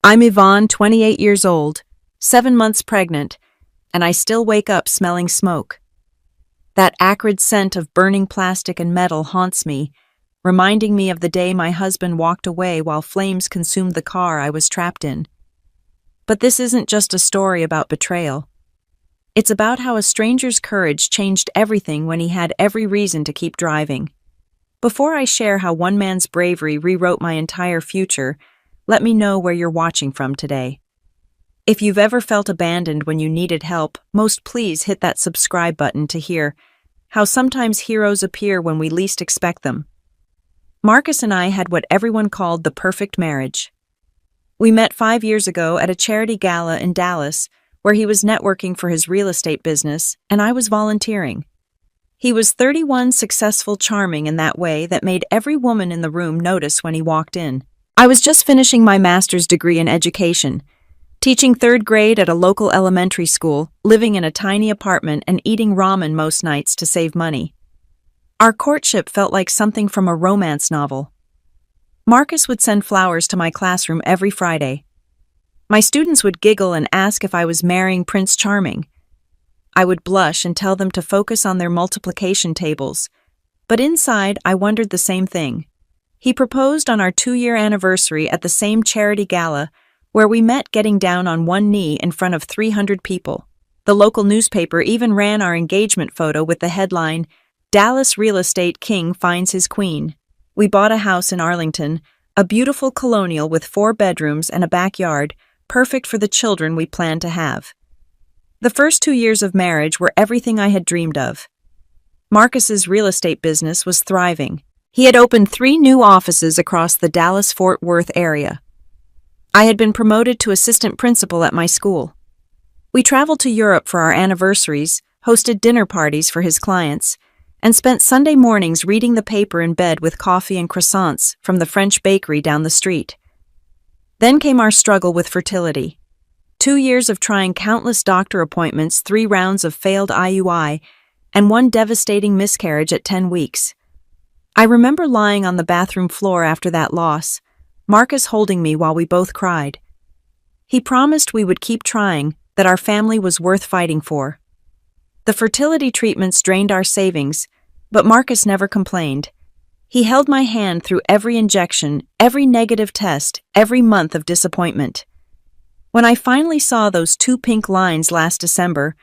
I'm Yvonne, 28 years old, 7 months pregnant, and I still wake up smelling smoke. That acrid scent of burning plastic and metal haunts me, reminding me of the day my husband walked away while flames consumed the car I was trapped in. But this isn't just a story about betrayal. It's about how a stranger's courage changed everything when he had every reason to keep driving. Before I share how one man's bravery rewrote my entire future, let me know where you're watching from today. If you've ever felt abandoned when you needed help, most please hit that subscribe button to hear how sometimes heroes appear when we least expect them. Marcus and I had what everyone called the perfect marriage. We met 5 years ago at a charity gala in Dallas, where he was networking for his real estate business, and I was volunteering. He was 31, successful, charming in that way that made every woman in the room notice when he walked in. I was just finishing my master's degree in education, teaching 3rd grade at a local elementary school, living in a tiny apartment and eating ramen most nights to save money. Our courtship felt like something from a romance novel. Marcus would send flowers to my classroom every Friday. My students would giggle and ask if I was marrying Prince Charming. I would blush and tell them to focus on their multiplication tables, but inside I wondered the same thing. He proposed on our 2-year anniversary at the same charity gala, where we met getting down on one knee in front of 300 people. The local newspaper even ran our engagement photo with the headline, "Dallas Real Estate King Finds His Queen." We bought a house in Arlington, a beautiful colonial with 4 bedrooms and a backyard, perfect for the children we planned to have. The first 2 years of marriage were everything I had dreamed of. Marcus's real estate business was thriving. He had opened 3 new offices across the Dallas-Fort Worth area. I had been promoted to assistant principal at my school. We traveled to Europe for our anniversaries, hosted dinner parties for his clients, and spent Sunday mornings reading the paper in bed with coffee and croissants from the French bakery down the street. Then came our struggle with fertility. 2 years of trying countless doctor appointments, 3 rounds of failed IUI, and 1 devastating miscarriage at 10 weeks. I remember lying on the bathroom floor after that loss, Marcus holding me while we both cried. He promised we would keep trying, that our family was worth fighting for. The fertility treatments drained our savings, but Marcus never complained. He held my hand through every injection, every negative test, every month of disappointment. When I finally saw those 2 pink lines last December,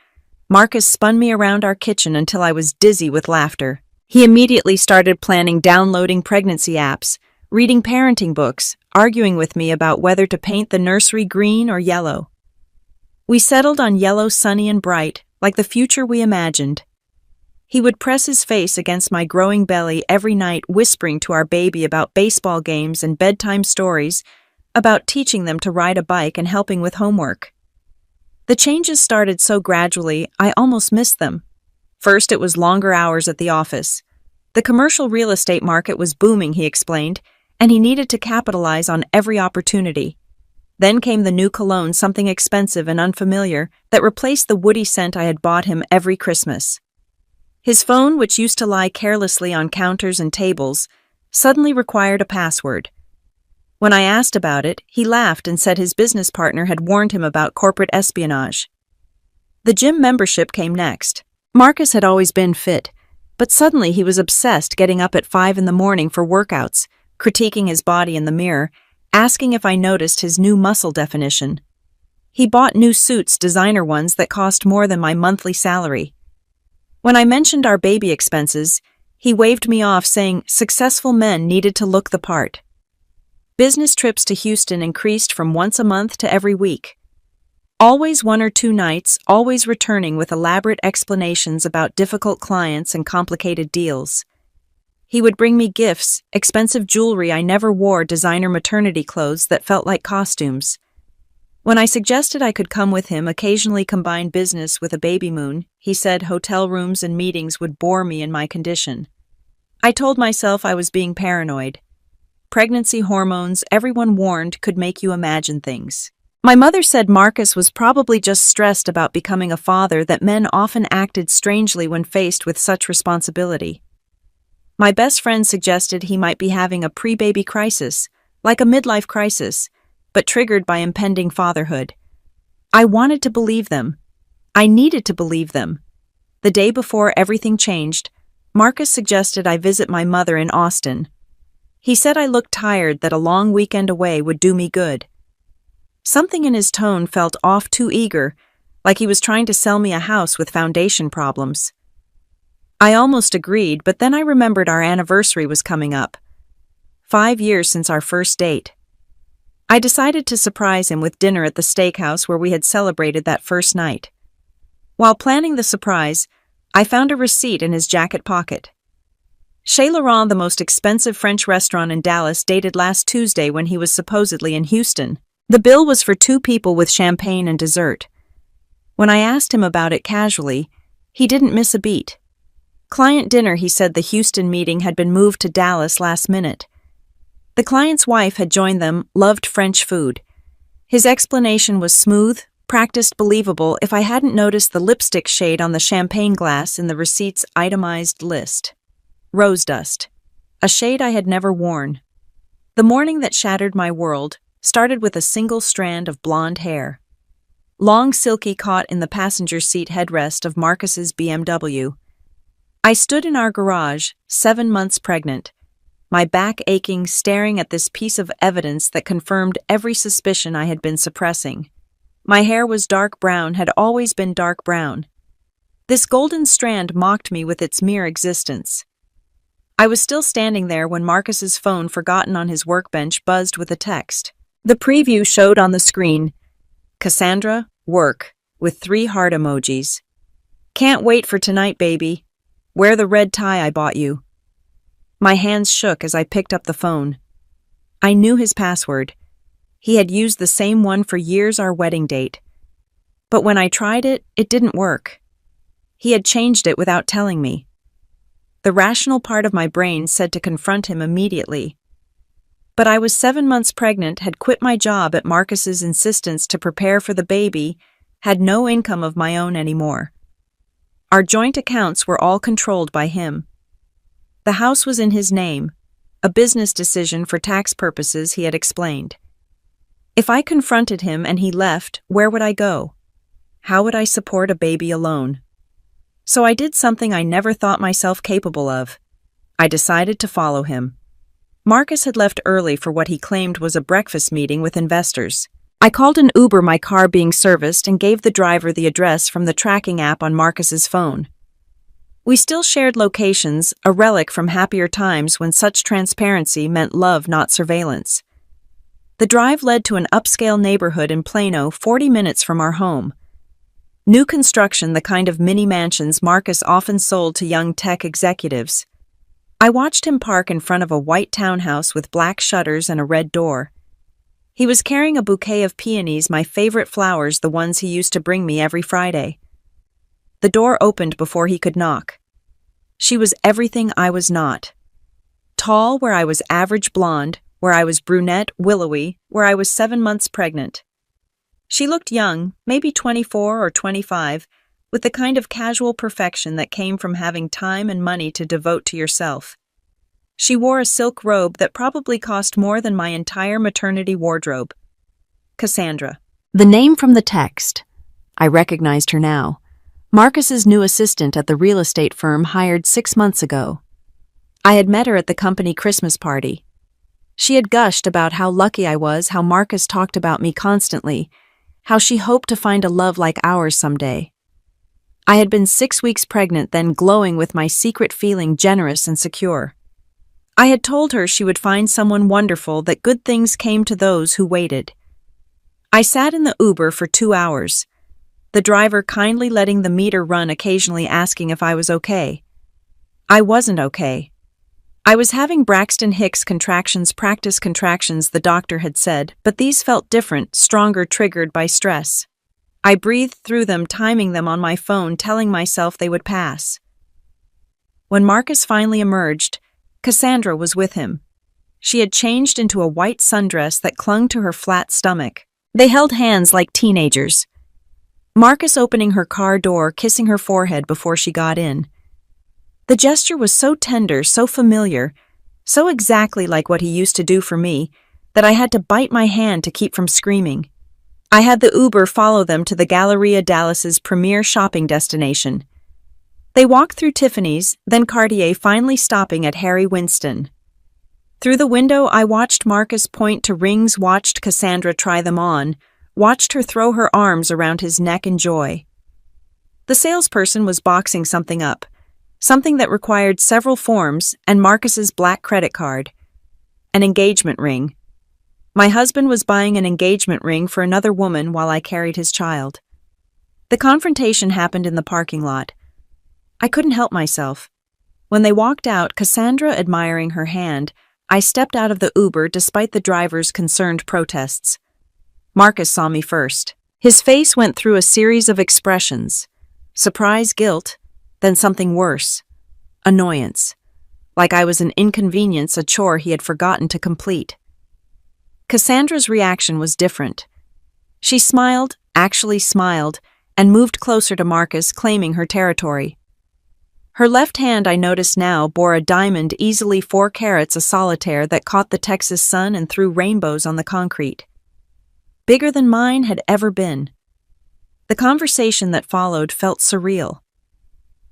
Marcus spun me around our kitchen until I was dizzy with laughter. He immediately started planning downloading pregnancy apps, reading parenting books, arguing with me about whether to paint the nursery green or yellow. We settled on yellow, sunny and bright, like the future we imagined. He would press his face against my growing belly every night, whispering to our baby about baseball games and bedtime stories, about teaching them to ride a bike and helping with homework. The changes started so gradually, I almost missed them. First, it was longer hours at the office. The commercial real estate market was booming, he explained, and he needed to capitalize on every opportunity. Then came the new cologne, something expensive and unfamiliar, that replaced the woody scent I had bought him every Christmas. His phone, which used to lie carelessly on counters and tables, suddenly required a password. When I asked about it, he laughed and said his business partner had warned him about corporate espionage. The gym membership came next. Marcus had always been fit, but suddenly he was obsessed getting up at 5 in the morning for workouts, critiquing his body in the mirror, asking if I noticed his new muscle definition. He bought new suits, designer ones that cost more than my monthly salary. When I mentioned our baby expenses, he waved me off, saying successful men needed to look the part. Business trips to Houston increased from once a month to every week. Always 1 or 2 nights, always returning with elaborate explanations about difficult clients and complicated deals. He would bring me gifts, expensive jewelry I never wore, designer maternity clothes that felt like costumes. When I suggested I could come with him, occasionally combine business with a baby moon, he said hotel rooms and meetings would bore me in my condition. I told myself I was being paranoid. Pregnancy hormones, everyone warned, could make you imagine things. My mother said Marcus was probably just stressed about becoming a father, that men often acted strangely when faced with such responsibility. My best friend suggested he might be having a pre-baby crisis, like a midlife crisis, but triggered by impending fatherhood. I wanted to believe them. I needed to believe them. The day before everything changed, Marcus suggested I visit my mother in Austin. He said I looked tired, that a long weekend away would do me good. Something in his tone felt off too eager, like he was trying to sell me a house with foundation problems. I almost agreed, but then I remembered our anniversary was coming up. 5 years since our first date. I decided to surprise him with dinner at the steakhouse where we had celebrated that first night. While planning the surprise, I found a receipt in his jacket pocket. Chez Laurent, the most expensive French restaurant in Dallas, dated last Tuesday when he was supposedly in Houston. The bill was for 2 people with champagne and dessert. When I asked him about it casually, he didn't miss a beat. Client dinner, he said. The Houston meeting had been moved to Dallas last minute. The client's wife had joined them, loved French food. His explanation was smooth, practiced, believable if I hadn't noticed the lipstick shade on the champagne glass in the receipt's itemized list. Rose dust. A shade I had never worn. The morning that shattered my world started with a single strand of blonde hair. Long, silky, caught in the passenger seat headrest of Marcus's BMW. I stood in our garage, 7 months pregnant, my back aching, staring at this piece of evidence that confirmed every suspicion I had been suppressing. My hair was dark brown, had always been dark brown. This golden strand mocked me with its mere existence. I was still standing there when Marcus's phone, forgotten on his workbench, buzzed with a text. The preview showed on the screen, Cassandra, work, with 3 heart emojis. Can't wait for tonight, baby. Wear the red tie I bought you. My hands shook as I picked up the phone. I knew his password. He had used the same one for years, our wedding date. But when I tried it, it didn't work. He had changed it without telling me. The rational part of my brain said to confront him immediately. But I was 7 months pregnant, had quit my job at Marcus's insistence to prepare for the baby, had no income of my own anymore. Our joint accounts were all controlled by him. The house was in his name, a business decision for tax purposes, he had explained. If I confronted him and he left, where would I go? How would I support a baby alone? So I did something I never thought myself capable of. I decided to follow him. Marcus had left early for what he claimed was a breakfast meeting with investors. I called an Uber, my car being serviced, and gave the driver the address from the tracking app on Marcus's phone. We still shared locations, a relic from happier times when such transparency meant love, not surveillance. The drive led to an upscale neighborhood in Plano, 40 minutes from our home. New construction, the kind of mini mansions Marcus often sold to young tech executives. I watched him park in front of a white townhouse with black shutters and a red door. He was carrying a bouquet of peonies, my favorite flowers, the ones he used to bring me every Friday. The door opened before he could knock. She was everything I was not. Tall where I was average blonde, where I was brunette, willowy, where I was 7 months pregnant. She looked young, maybe 24 or 25, with the kind of casual perfection that came from having time and money to devote to yourself. She wore a silk robe that probably cost more than my entire maternity wardrobe. Cassandra. The name from the text. I recognized her now. Marcus's new assistant at the real estate firm hired 6 months ago. I had met her at the company Christmas party. She had gushed about how lucky I was, how Marcus talked about me constantly, how she hoped to find a love like ours someday. I had been 6 weeks pregnant then, glowing with my secret feeling, generous and secure. I had told her she would find someone wonderful, that good things came to those who waited. I sat in the Uber for 2 hours, the driver kindly letting the meter run, occasionally asking if I was okay. I wasn't okay. I was having Braxton Hicks contractions, practice contractions, the doctor had said, but these felt different, stronger, triggered by stress. I breathed through them, timing them on my phone, telling myself they would pass. When Marcus finally emerged, Cassandra was with him. She had changed into a white sundress that clung to her flat stomach. They held hands like teenagers. Marcus opening her car door, kissing her forehead before she got in. The gesture was so tender, so familiar, so exactly like what he used to do for me, that I had to bite my hand to keep from screaming. I had the Uber follow them to the Galleria Dallas's premier shopping destination. They walked through Tiffany's, then Cartier, finally stopping at Harry Winston. Through the window, I watched Marcus point to rings, watched Cassandra try them on, watched her throw her arms around his neck in joy. The salesperson was boxing something up, something that required several forms and Marcus's black credit card. An engagement ring. My husband was buying an engagement ring for another woman while I carried his child. The confrontation happened in the parking lot. I couldn't help myself. When they walked out, Cassandra admiring her hand, I stepped out of the Uber despite the driver's concerned protests. Marcus saw me first. His face went through a series of expressions. Surprise, guilt, then something worse. Annoyance. Like I was an inconvenience, a chore he had forgotten to complete. Cassandra's reaction was different. She smiled, actually smiled, and moved closer to Marcus, claiming her territory. Her left hand, I noticed now, bore a diamond easily 4 carats a solitaire that caught the Texas sun and threw rainbows on the concrete. Bigger than mine had ever been. The conversation that followed felt surreal.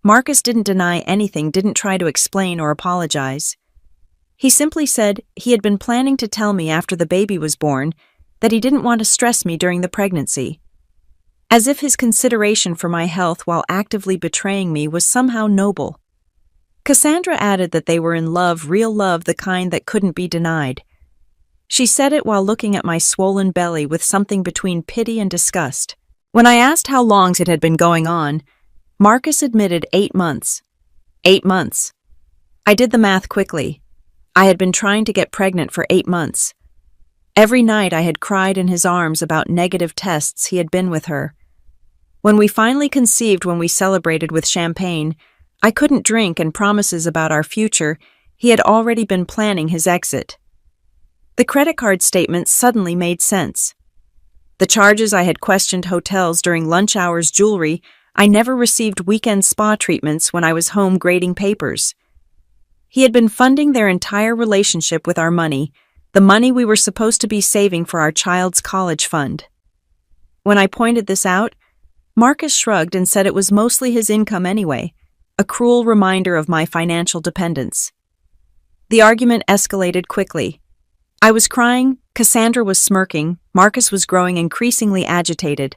Marcus didn't deny anything, didn't try to explain or apologize. He simply said he had been planning to tell me after the baby was born that he didn't want to stress me during the pregnancy. As if his consideration for my health while actively betraying me was somehow noble. Cassandra added that they were in love, real love, the kind that couldn't be denied. She said it while looking at my swollen belly with something between pity and disgust. When I asked how long it had been going on, Marcus admitted 8 months. 8 months. I did the math quickly. I had been trying to get pregnant for 8 months. Every night I had cried in his arms about negative tests he had been with her. When we finally conceived, when we celebrated with champagne, I couldn't drink, and promises about our future, he had already been planning his exit. The credit card statements suddenly made sense. The charges I had questioned, hotels during lunch hours, jewelry. I never received weekend spa treatments when I was home grading papers. He had been funding their entire relationship with our money, the money we were supposed to be saving for our child's college fund. When I pointed this out, Marcus shrugged and said it was mostly his income anyway, a cruel reminder of my financial dependence. The argument escalated quickly. I was crying, Cassandra was smirking, Marcus was growing increasingly agitated.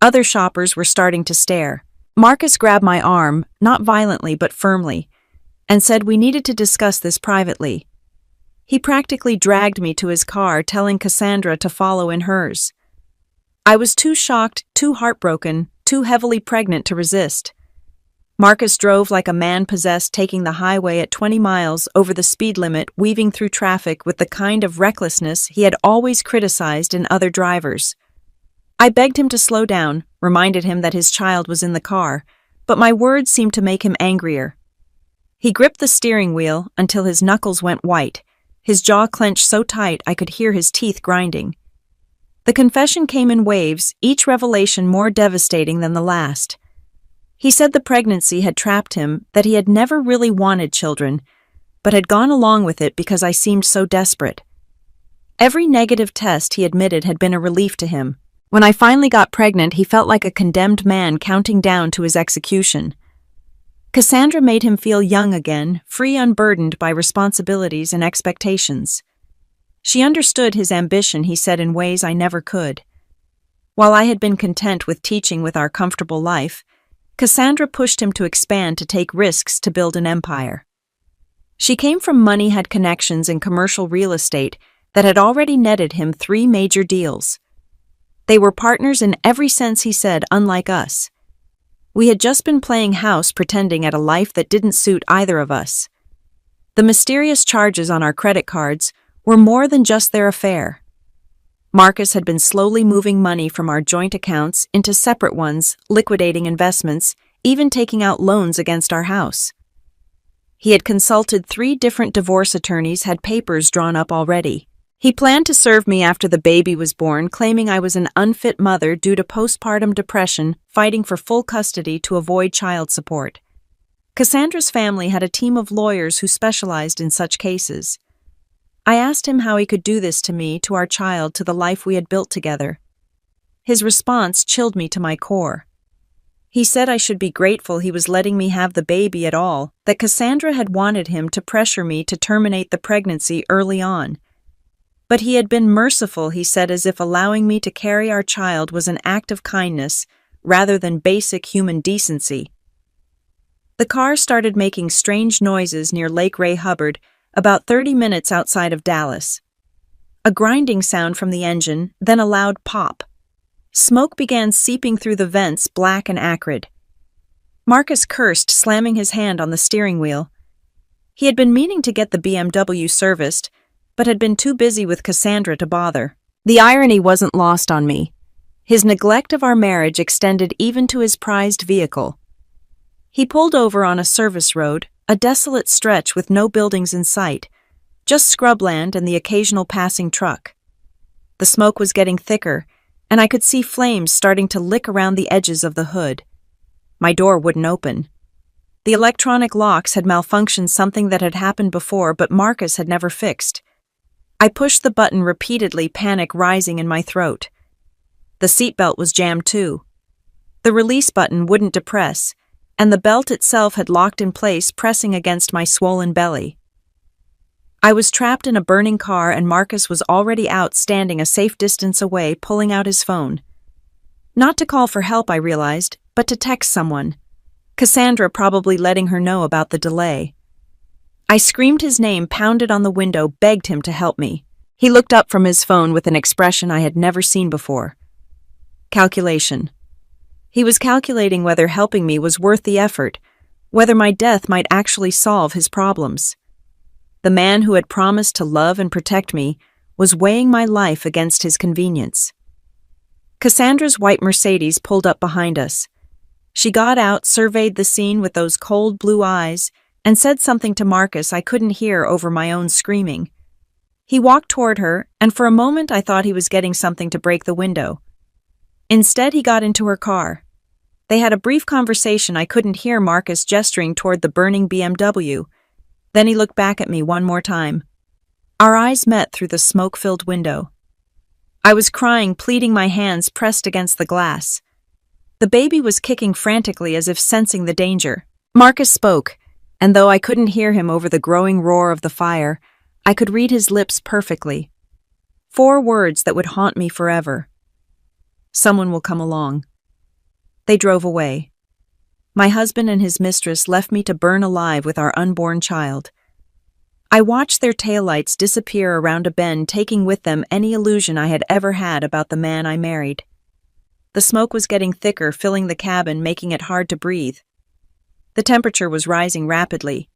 Other shoppers were starting to stare. Marcus grabbed my arm, not violently but firmly, and said we needed to discuss this privately. He practically dragged me to his car, telling Cassandra to follow in hers. I was too shocked, too heartbroken, too heavily pregnant to resist. Marcus drove like a man possessed, taking the highway at 20 miles over the speed limit, weaving through traffic with the kind of recklessness he had always criticized in other drivers. I begged him to slow down, reminded him that his child was in the car, but my words seemed to make him angrier. He gripped the steering wheel until his knuckles went white, his jaw clenched so tight I could hear his teeth grinding. The confession came in waves, each revelation more devastating than the last. He said the pregnancy had trapped him, that he had never really wanted children, but had gone along with it because I seemed so desperate. Every negative test, he admitted, had been a relief to him. When I finally got pregnant, he felt like a condemned man counting down to his execution. Cassandra made him feel young again, free, unburdened by responsibilities and expectations. She understood his ambition, he said, in ways I never could. While I had been content with teaching with our comfortable life, Cassandra pushed him to expand, to take risks, to build an empire. She came from money, had connections in commercial real estate that had already netted him 3 major deals. They were partners in every sense, he said, unlike us. We had just been playing house, pretending at a life that didn't suit either of us. The mysterious charges on our credit cards were more than just their affair. Marcus had been slowly moving money from our joint accounts into separate ones, liquidating investments, even taking out loans against our house. He had consulted 3 different divorce attorneys, had papers drawn up already. He planned to serve me after the baby was born, claiming I was an unfit mother due to postpartum depression, fighting for full custody to avoid child support. Cassandra's family had a team of lawyers who specialized in such cases. I asked him how he could do this to me, to our child, to the life we had built together. His response chilled me to my core. He said I should be grateful he was letting me have the baby at all, that Cassandra had wanted him to pressure me to terminate the pregnancy early on. But he had been merciful, he said, as if allowing me to carry our child was an act of kindness rather than basic human decency. The car started making strange noises near Lake Ray Hubbard, about 30 minutes outside of Dallas. A grinding sound from the engine, then a loud pop. Smoke began seeping through the vents, black and acrid. Marcus cursed, slamming his hand on the steering wheel. He had been meaning to get the BMW serviced, but had been too busy with Cassandra to bother. The irony wasn't lost on me. His neglect of our marriage extended even to his prized vehicle. He pulled over on a service road, a desolate stretch with no buildings in sight, just scrubland and the occasional passing truck. The smoke was getting thicker, and I could see flames starting to lick around the edges of the hood. My door wouldn't open. The electronic locks had malfunctioned, something that had happened before but Marcus had never fixed. I pushed the button repeatedly, panic rising in my throat. The seatbelt was jammed too. The release button wouldn't depress, and the belt itself had locked in place, pressing against my swollen belly. I was trapped in a burning car, and Marcus was already out, standing a safe distance away, pulling out his phone. Not to call for help, I realized, but to text someone. Cassandra, probably letting her know about the delay. I screamed his name, pounded on the window, begged him to help me. He looked up from his phone with an expression I had never seen before. Calculation. He was calculating whether helping me was worth the effort, whether my death might actually solve his problems. The man who had promised to love and protect me was weighing my life against his convenience. Cassandra's white Mercedes pulled up behind us. She got out, surveyed the scene with those cold blue eyes, and said something to Marcus I couldn't hear over my own screaming. He walked toward her, and for a moment I thought he was getting something to break the window. Instead, he got into her car. They had a brief conversation. I couldn't hear Marcus gesturing toward the burning BMW. Then he looked back at me one more time. Our eyes met through the smoke-filled window. I was crying, pleading, my hands pressed against the glass. The baby was kicking frantically as if sensing the danger. Marcus spoke, and though I couldn't hear him over the growing roar of the fire, I could read his lips perfectly. 4 words that would haunt me forever. Someone will come along. They drove away. My husband and his mistress left me to burn alive with our unborn child. I watched their taillights disappear around a bend, taking with them any illusion I had ever had about the man I married. The smoke was getting thicker, filling the cabin, making it hard to breathe. The temperature was rising rapidly.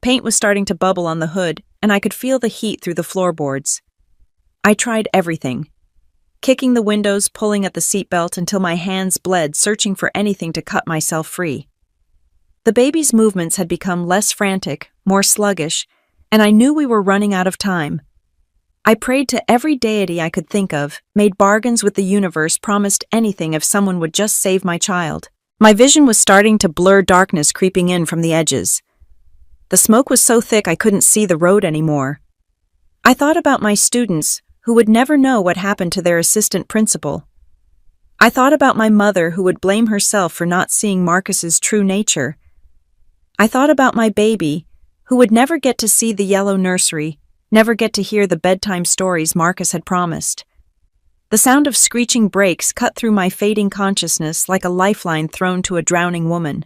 Paint was starting to bubble on the hood, and I could feel the heat through the floorboards. I tried everything. Kicking the windows, pulling at the seatbelt until my hands bled, searching for anything to cut myself free. The baby's movements had become less frantic, more sluggish, and I knew we were running out of time. I prayed to every deity I could think of, made bargains with the universe, promised anything if someone would just save my child. My vision was starting to blur, darkness creeping in from the edges. The smoke was so thick I couldn't see the road anymore. I thought about my students, who would never know what happened to their assistant principal. I thought about my mother, who would blame herself for not seeing Marcus's true nature. I thought about my baby, who would never get to see the yellow nursery, never get to hear the bedtime stories Marcus had promised. The sound of screeching brakes cut through my fading consciousness like a lifeline thrown to a drowning woman.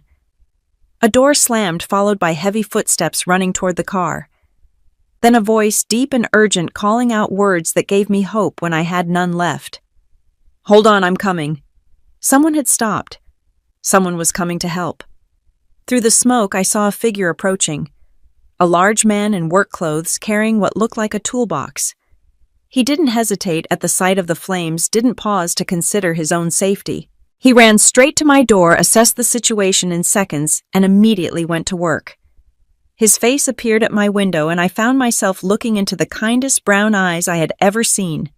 A door slammed, followed by heavy footsteps running toward the car. Then a voice, deep and urgent, calling out words that gave me hope when I had none left. "Hold on, I'm coming." Someone had stopped. Someone was coming to help. Through the smoke, I saw a figure approaching. A large man in work clothes carrying what looked like a toolbox. He didn't hesitate at the sight of the flames, didn't pause to consider his own safety. He ran straight to my door, assessed the situation in seconds, and immediately went to work. His face appeared at my window, and I found myself looking into the kindest brown eyes I had ever seen.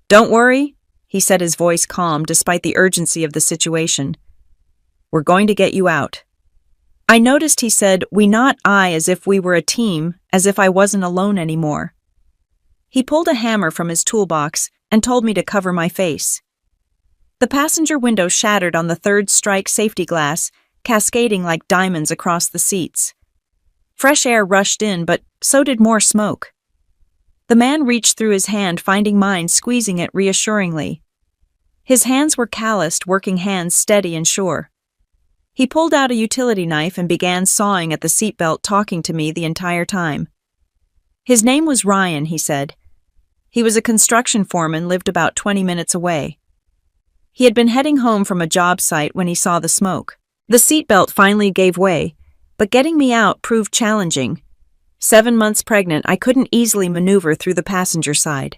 "Don't worry," he said, his voice calm despite the urgency of the situation. "We're going to get you out." I noticed he said "we," not "I," as if we were a team, as if I wasn't alone anymore. He pulled a hammer from his toolbox and told me to cover my face. The passenger window shattered on the third strike safety glass, cascading like diamonds across the seats. Fresh air rushed in, but so did more smoke. The man reached through his hand, finding mine, squeezing it reassuringly. His hands were calloused, working hands steady and sure. He pulled out a utility knife and began sawing at the seatbelt, talking to me the entire time. His name was Ryan, he said. He was a construction foreman, lived about 20 minutes away. He had been heading home from a job site when he saw the smoke. The seatbelt finally gave way, but getting me out proved challenging. 7 months pregnant, I couldn't easily maneuver through the passenger side.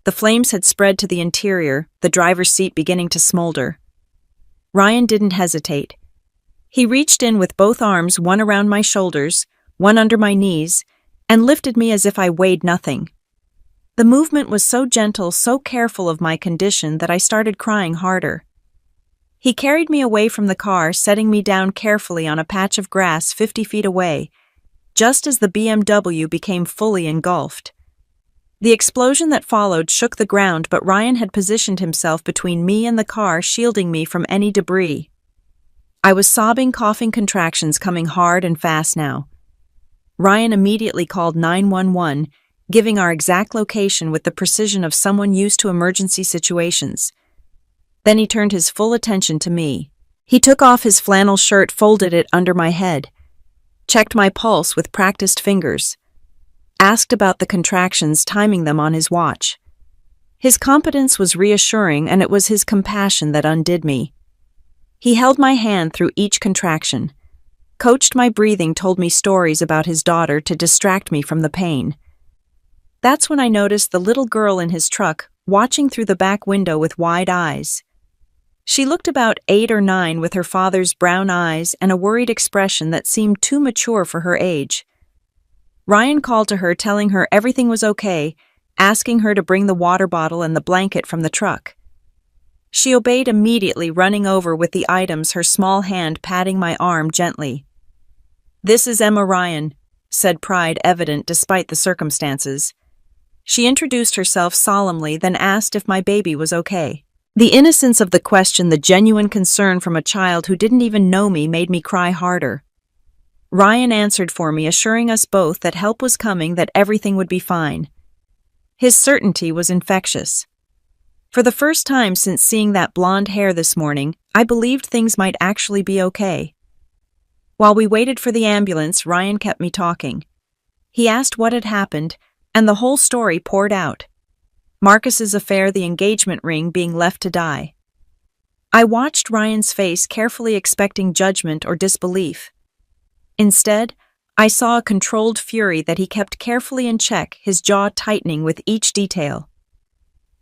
The flames had spread to the interior, the driver's seat beginning to smolder. Ryan didn't hesitate. He reached in with both arms, one around my shoulders, one under my knees, and lifted me as if I weighed nothing. The movement was so gentle, so careful of my condition that I started crying harder. He carried me away from the car, setting me down carefully on a patch of grass 50 feet away, just as the BMW became fully engulfed. The explosion that followed shook the ground, but Ryan had positioned himself between me and the car, shielding me from any debris. I was sobbing, coughing, contractions coming hard and fast now. Ryan immediately called 911, giving our exact location with the precision of someone used to emergency situations. Then he turned his full attention to me. He took off his flannel shirt, folded it under my head, checked my pulse with practiced fingers, asked about the contractions, timing them on his watch. His competence was reassuring, and it was his compassion that undid me. He held my hand through each contraction, coached my breathing, told me stories about his daughter to distract me from the pain. That's when I noticed the little girl in his truck, watching through the back window with wide eyes. She looked about 8 or 9 with her father's brown eyes and a worried expression that seemed too mature for her age. Ryan called to her, telling her everything was okay, asking her to bring the water bottle and the blanket from the truck. She obeyed immediately, running over with the items, her small hand patting my arm gently. "This is Emma Ryan," said, pride evident despite the circumstances. She introduced herself solemnly, then asked if my baby was okay. The innocence of the question, the genuine concern from a child who didn't even know me, made me cry harder. Ryan answered for me, assuring us both that help was coming, that everything would be fine. His certainty was infectious. For the first time since seeing that blonde hair this morning, I believed things might actually be okay. While we waited for the ambulance, Ryan kept me talking. He asked what had happened, and the whole story poured out. Marcus's affair, the engagement ring, being left to die. I watched Ryan's face, carefully expecting judgment or disbelief. Instead, I saw a controlled fury that he kept carefully in check, his jaw tightening with each detail.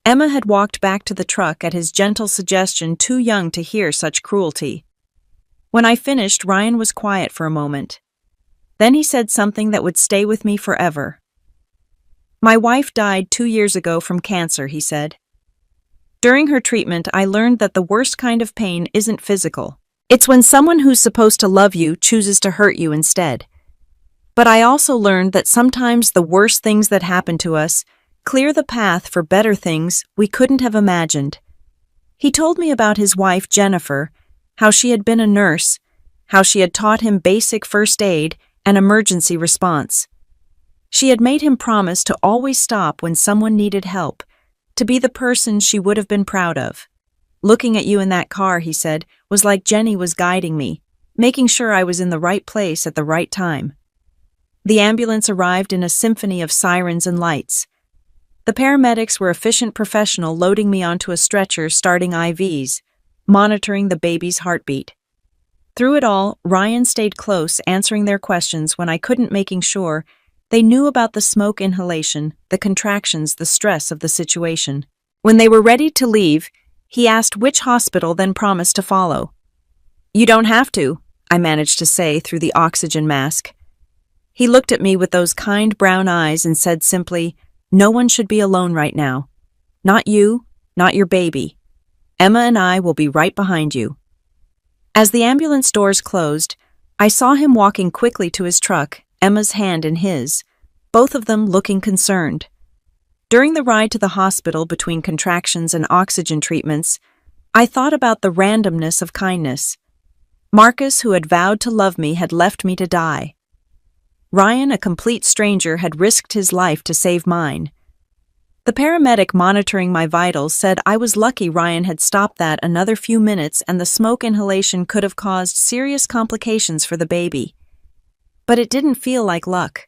Emma had walked back to the truck at his gentle suggestion, too young to hear such cruelty. When I finished, Ryan was quiet for a moment. Then he said something that would stay with me forever. "My wife died 2 years ago from cancer," he said. "During her treatment, I learned that the worst kind of pain isn't physical. It's when someone who's supposed to love you chooses to hurt you instead. But I also learned that sometimes the worst things that happen to us clear the path for better things we couldn't have imagined." He told me about his wife, Jennifer, how she had been a nurse, how she had taught him basic first aid and emergency response. She had made him promise to always stop when someone needed help, to be the person she would have been proud of. "Looking at you in that car," he said, "was like Jenny was guiding me, making sure I was in the right place at the right time." The ambulance arrived in a symphony of sirens and lights. The paramedics were efficient professional, loading me onto a stretcher, starting IVs, monitoring the baby's heartbeat. Through it all, Ryan stayed close, answering their questions when I couldn't, making sure they knew about the smoke inhalation, the contractions, the stress of the situation. When they were ready to leave, he asked which hospital, then promised to follow. "You don't have to," I managed to say through the oxygen mask. He looked at me with those kind brown eyes and said simply, "No one should be alone right now. Not you, not your baby. Emma and I will be right behind you." As the ambulance doors closed, I saw him walking quickly to his truck, Emma's hand in his, both of them looking concerned. During the ride to the hospital between contractions and oxygen treatments, I thought about the randomness of kindness. Marcus, who had vowed to love me, had left me to die. Ryan, a complete stranger, had risked his life to save mine. The paramedic monitoring my vitals said I was lucky Ryan had stopped that another few minutes and the smoke inhalation could have caused serious complications for the baby. But it didn't feel like luck.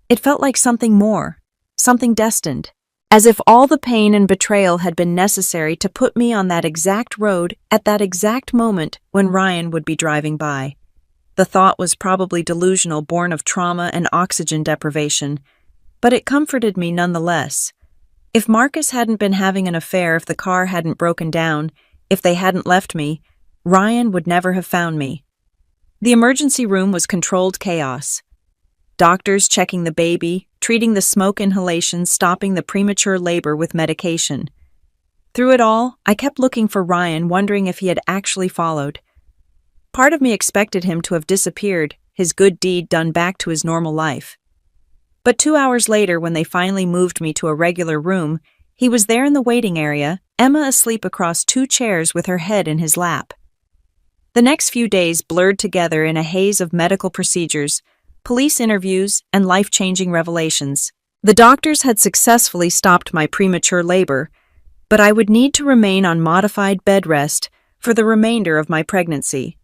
It felt like something more, something destined. As if all the pain and betrayal had been necessary to put me on that exact road at that exact moment when Ryan would be driving by. The thought was probably delusional, born of trauma and oxygen deprivation, but it comforted me nonetheless. If Marcus hadn't been having an affair, if the car hadn't broken down, if they hadn't left me, Ryan would never have found me. The emergency room was controlled chaos. Doctors checking the baby, treating the smoke inhalation, stopping the premature labor with medication. Through it all, I kept looking for Ryan, wondering if he had actually followed. Part of me expected him to have disappeared, his good deed done, back to his normal life. But 2 hours later, when they finally moved me to a regular room, he was there in the waiting area, Emma asleep across 2 chairs with her head in his lap. The next few days blurred together in a haze of medical procedures, police interviews, and life-changing revelations. The doctors had successfully stopped my premature labor, but I would need to remain on modified bed rest for the remainder of my pregnancy.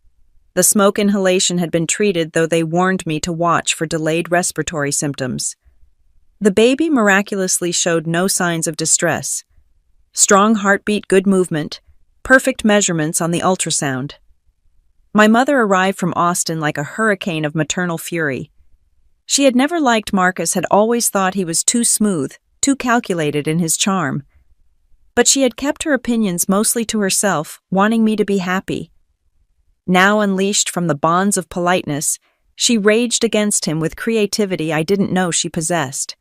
The smoke inhalation had been treated, though they warned me to watch for delayed respiratory symptoms. The baby miraculously showed no signs of distress. Strong heartbeat, good movement, perfect measurements on the ultrasound. My mother arrived from Austin like a hurricane of maternal fury. She had never liked Marcus, had always thought he was too smooth, too calculated in his charm. But she had kept her opinions mostly to herself, wanting me to be happy. Now unleashed from the bonds of politeness, she raged against him with creativity I didn't know she possessed.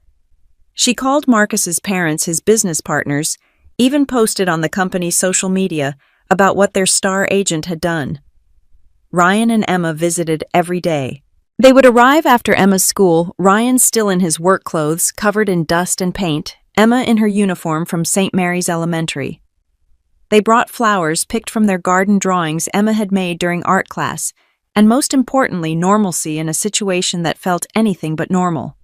She called Marcus's parents his business partners, even posted on the company's social media about what their star agent had done. Ryan and Emma visited every day. They would arrive after Emma's school, Ryan still in his work clothes, covered in dust and paint, Emma in her uniform from St. Mary's Elementary. They brought flowers picked from their garden drawings Emma had made during art class, and most importantly, normalcy in a situation that felt anything but normal.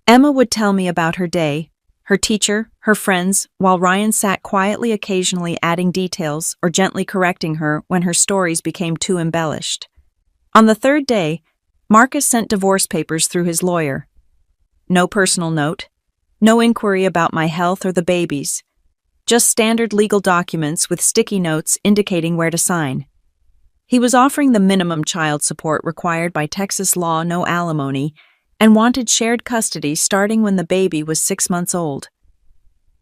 Emma would tell me about her day, her teacher, her friends, while Ryan sat quietly, occasionally adding details or gently correcting her when her stories became too embellished. On the 3rd day, Marcus sent divorce papers through his lawyer. No personal note, no inquiry about my health or the baby's, just standard legal documents with sticky notes indicating where to sign. He was offering the minimum child support required by Texas law, no alimony, and wanted shared custody starting when the baby was 6 months old.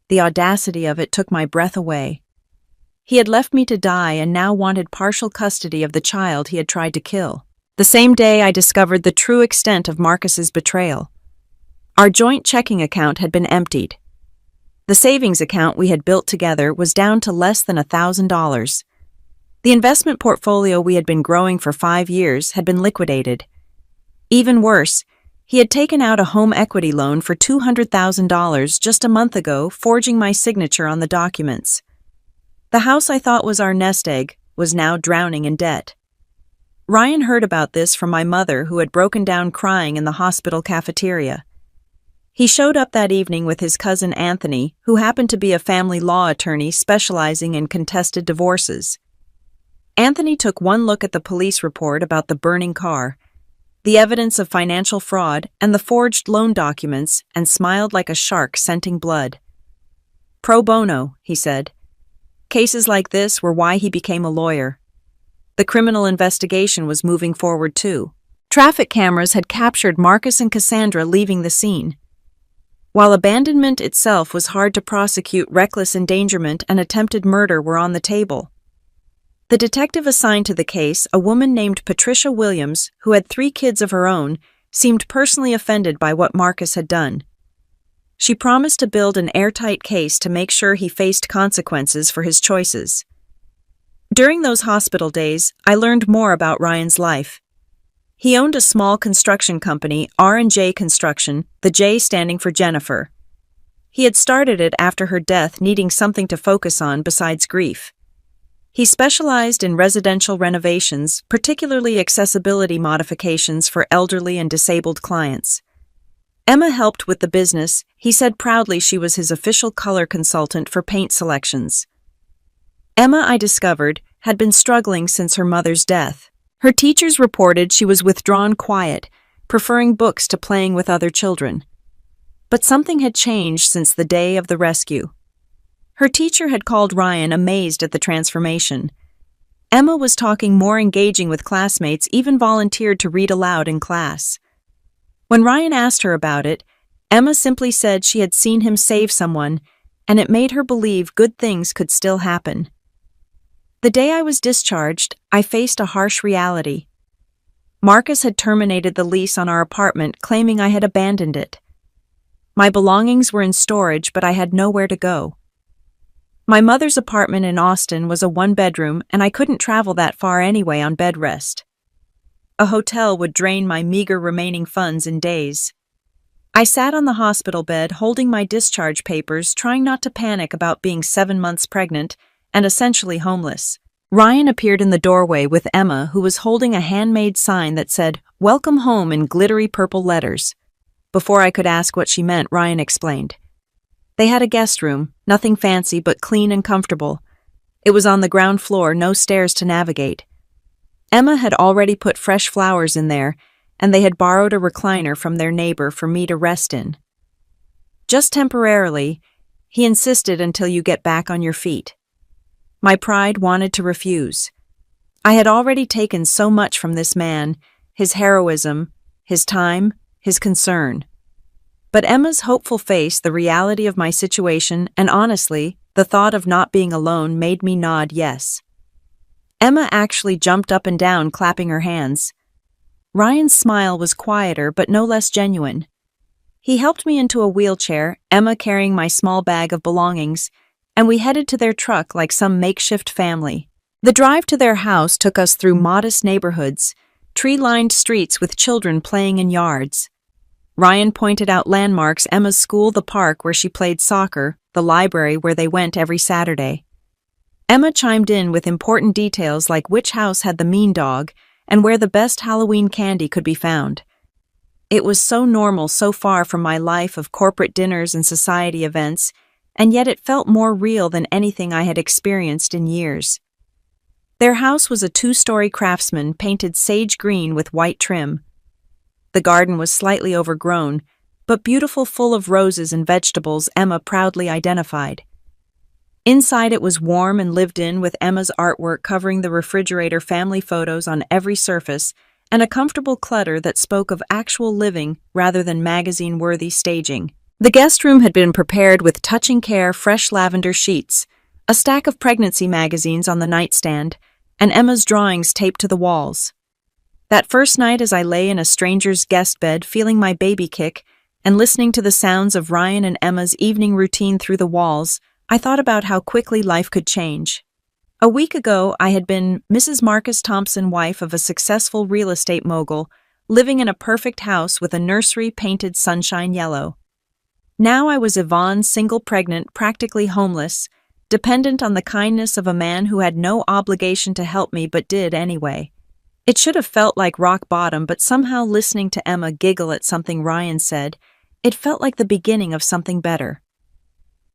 The audacity of it took my breath away. He had left me to die and now wanted partial custody of the child he had tried to kill. The same day I discovered the true extent of Marcus's betrayal. Our joint checking account had been emptied. The savings account we had built together was down to less than $1,000. The investment portfolio we had been growing for 5 years had been liquidated. Even worse, he had taken out a home equity loan for $200,000 just a month ago, forging my signature on the documents. The house I thought was our nest egg was now drowning in debt. Ryan heard about this from my mother, who had broken down crying in the hospital cafeteria. He showed up that evening with his cousin Anthony, who happened to be a family law attorney specializing in contested divorces. Anthony took one look at the police report about the burning car, the evidence of financial fraud, and the forged loan documents, and smiled like a shark scenting blood. Pro bono, he said. Cases like this were why he became a lawyer. The criminal investigation was moving forward too. Traffic cameras had captured Marcus and Cassandra leaving the scene. While abandonment itself was hard to prosecute, reckless endangerment and attempted murder were on the table. The detective assigned to the case, a woman named Patricia Williams, who had 3 kids of her own, seemed personally offended by what Marcus had done. She promised to build an airtight case to make sure he faced consequences for his choices. During those hospital days, I learned more about Ryan's life. He owned a small construction company, R&J Construction, the J standing for Jennifer. He had started it after her death, needing something to focus on besides grief. He specialized in residential renovations, particularly accessibility modifications for elderly and disabled clients. Emma helped with the business. He said proudly she was his official color consultant for paint selections. Emma, I discovered, had been struggling since her mother's death. Her teachers reported she was withdrawn, quiet, preferring books to playing with other children. But something had changed since the day of the rescue. Her teacher had called Ryan, amazed at the transformation. Emma was talking more, engaging with classmates, even volunteered to read aloud in class. When Ryan asked her about it, Emma simply said she had seen him save someone, and it made her believe good things could still happen. The day I was discharged, I faced a harsh reality. Marcus had terminated the lease on our apartment, claiming I had abandoned it. My belongings were in storage, but I had nowhere to go. My mother's apartment in Austin was a one-bedroom, and I couldn't travel that far anyway on bed rest. A hotel would drain my meager remaining funds in days. I sat on the hospital bed, holding my discharge papers, trying not to panic about being 7 months pregnant and essentially homeless. Ryan appeared in the doorway with Emma, who was holding a handmade sign that said, "Welcome home," in glittery purple letters. Before I could ask what she meant, Ryan explained. They had a guest room, nothing fancy but clean and comfortable. It was on the ground floor, no stairs to navigate. Emma had already put fresh flowers in there, and they had borrowed a recliner from their neighbor for me to rest in. Just temporarily, he insisted, until you get back on your feet. My pride wanted to refuse. I had already taken so much from this man, his heroism, his time, his concern. But Emma's hopeful face, the reality of my situation, and honestly, the thought of not being alone made me nod yes. Emma actually jumped up and down, clapping her hands. Ryan's smile was quieter but no less genuine. He helped me into a wheelchair, Emma carrying my small bag of belongings, and we headed to their truck like some makeshift family. The drive to their house took us through modest neighborhoods, tree-lined streets with children playing in yards. Ryan pointed out landmarks: Emma's school, the park where she played soccer, the library where they went every Saturday. Emma chimed in with important details like which house had the mean dog and where the best Halloween candy could be found. It was so normal, so far from my life of corporate dinners and society events, and yet it felt more real than anything I had experienced in years. Their house was a 2-story craftsman, painted sage green with white trim. The garden was slightly overgrown, but beautiful, full of roses and vegetables Emma proudly identified. Inside it was warm and lived in, with Emma's artwork covering the refrigerator, family photos on every surface, and a comfortable clutter that spoke of actual living rather than magazine-worthy staging. The guest room had been prepared with touching care: fresh lavender sheets, a stack of pregnancy magazines on the nightstand, and Emma's drawings taped to the walls. That first night, as I lay in a stranger's guest bed, feeling my baby kick, and listening to the sounds of Ryan and Emma's evening routine through the walls, I thought about how quickly life could change. A week ago, I had been Mrs. Marcus Thompson, wife of a successful real estate mogul, living in a perfect house with a nursery painted sunshine yellow. Now I was Yvonne, single, pregnant, practically homeless, dependent on the kindness of a man who had no obligation to help me but did anyway. It should have felt like rock bottom, but somehow, listening to Emma giggle at something Ryan said, it felt like the beginning of something better.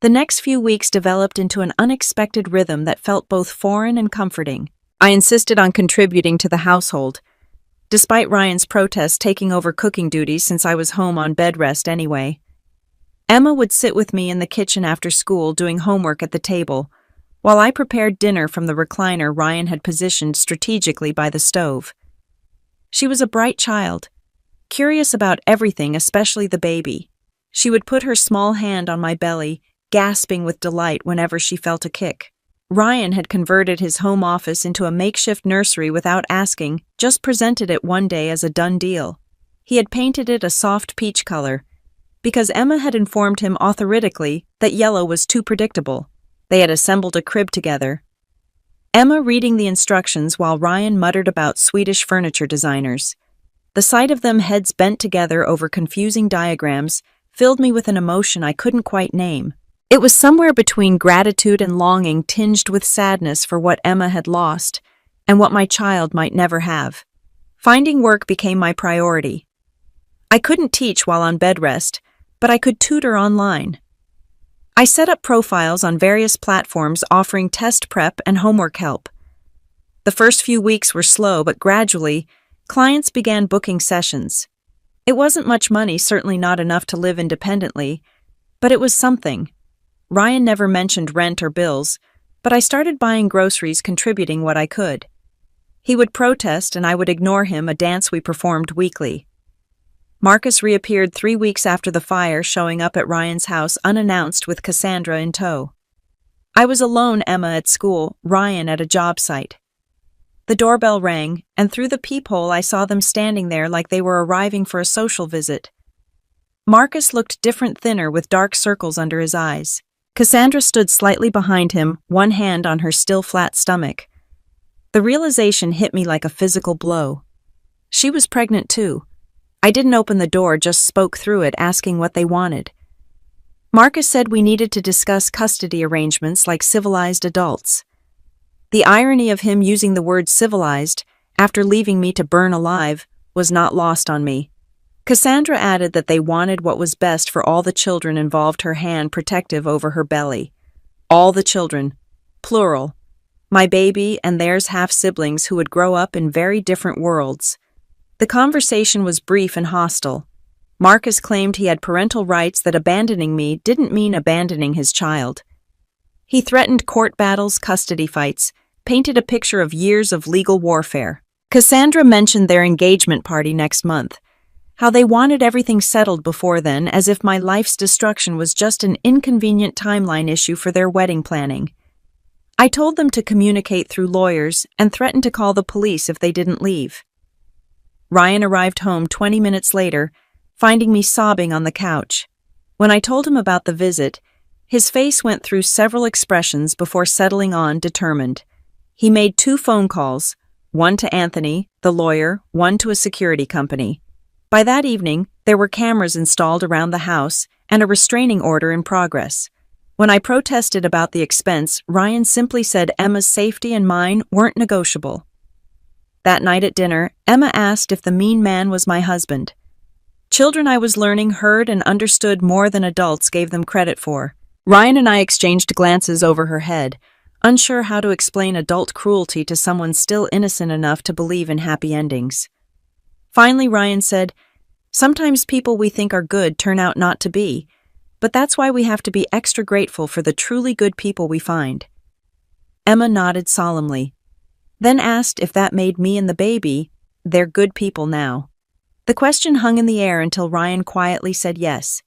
The next few weeks developed into an unexpected rhythm that felt both foreign and comforting. I insisted on contributing to the household, despite Ryan's protests taking over cooking duties since I was home on bed rest anyway. Emma would sit with me in the kitchen after school, doing homework at the table, while I prepared dinner from the recliner Ryan had positioned strategically by the stove. She was a bright child, curious about everything, especially the baby. She would put her small hand on my belly, gasping with delight whenever she felt a kick. Ryan had converted his home office into a makeshift nursery without asking, just presented it one day as a done deal. He had painted it a soft peach color, because Emma had informed him authoritatively that yellow was too predictable. They had assembled a crib together, Emma reading the instructions while Ryan muttered about Swedish furniture designers. The sight of them, heads bent together over confusing diagrams, filled me with an emotion I couldn't quite name. It was somewhere between gratitude and longing, tinged with sadness for what Emma had lost and what my child might never have. Finding work became my priority. I couldn't teach while on bed rest, but I could tutor online. I set up profiles on various platforms offering test prep and homework help. The first few weeks were slow, but gradually, clients began booking sessions. It wasn't much money, certainly not enough to live independently, but it was something. Ryan never mentioned rent or bills, but I started buying groceries, contributing what I could. He would protest and I would ignore him, a dance we performed weekly. Marcus reappeared 3 weeks after the fire, showing up at Ryan's house unannounced with Cassandra in tow. I was alone, Emma at school, Ryan at a job site. The doorbell rang, and through the peephole I saw them standing there like they were arriving for a social visit. Marcus looked different, thinner, with dark circles under his eyes. Cassandra stood slightly behind him, one hand on her still flat stomach. The realization hit me like a physical blow. She was pregnant too. I didn't open the door, just spoke through it, asking what they wanted. Marcus said we needed to discuss custody arrangements like civilized adults. The irony of him using the word civilized, after leaving me to burn alive, was not lost on me. Cassandra added that they wanted what was best for all the children involved, her hand protective over her belly. All the children. Plural. My baby and theirs, half-siblings who would grow up in very different worlds. The conversation was brief and hostile. Marcus claimed he had parental rights, that abandoning me didn't mean abandoning his child. He threatened court battles, custody fights, painted a picture of years of legal warfare. Cassandra mentioned their engagement party next month, how they wanted everything settled before then, as if my life's destruction was just an inconvenient timeline issue for their wedding planning. I told them to communicate through lawyers and threatened to call the police if they didn't leave. Ryan arrived home 20 minutes later, finding me sobbing on the couch. When I told him about the visit, his face went through several expressions before settling on, determined. He made 2 phone calls, one to Anthony, the lawyer, one to a security company. By that evening, there were cameras installed around the house and a restraining order in progress. When I protested about the expense, Ryan simply said Emma's safety and mine weren't negotiable. That night at dinner, Emma asked if the mean man was my husband. Children, I was learning, heard and understood more than adults gave them credit for. Ryan and I exchanged glances over her head, unsure how to explain adult cruelty to someone still innocent enough to believe in happy endings. Finally, Ryan said, "Sometimes people we think are good turn out not to be, but that's why we have to be extra grateful for the truly good people we find." Emma nodded solemnly, then asked if that made me and the baby, they're good people now. The question hung in the air until Ryan quietly said yes.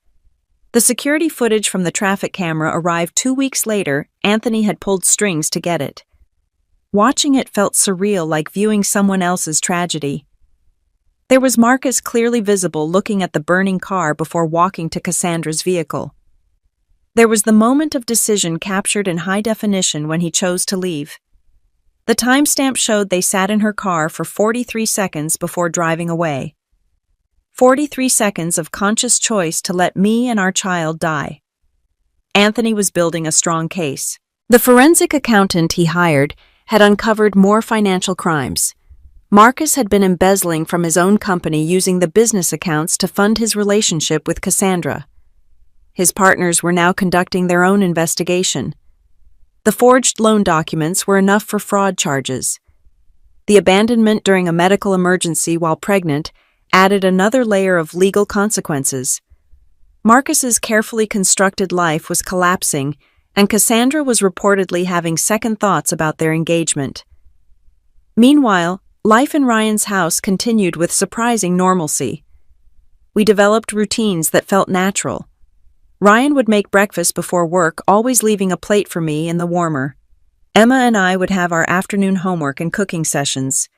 The security footage from the traffic camera arrived 2 weeks later. Anthony had pulled strings to get it. Watching it felt surreal, like viewing someone else's tragedy. There was Marcus clearly visible looking at the burning car before walking to Cassandra's vehicle. There was the moment of decision captured in high definition when he chose to leave. The timestamp showed they sat in her car for 43 seconds before driving away. 43 seconds of conscious choice to let me and our child die. Anthony was building a strong case. The forensic accountant he hired had uncovered more financial crimes. Marcus had been embezzling from his own company, using the business accounts to fund his relationship with Cassandra. His partners were now conducting their own investigation. The forged loan documents were enough for fraud charges. The abandonment during a medical emergency while pregnant added another layer of legal consequences. Marcus's carefully constructed life was collapsing, and Cassandra was reportedly having second thoughts about their engagement. Meanwhile, life in Ryan's house continued with surprising normalcy. We developed routines that felt natural. Ryan would make breakfast before work, always leaving a plate for me in the warmer. Emma and I would have our afternoon homework and cooking sessions.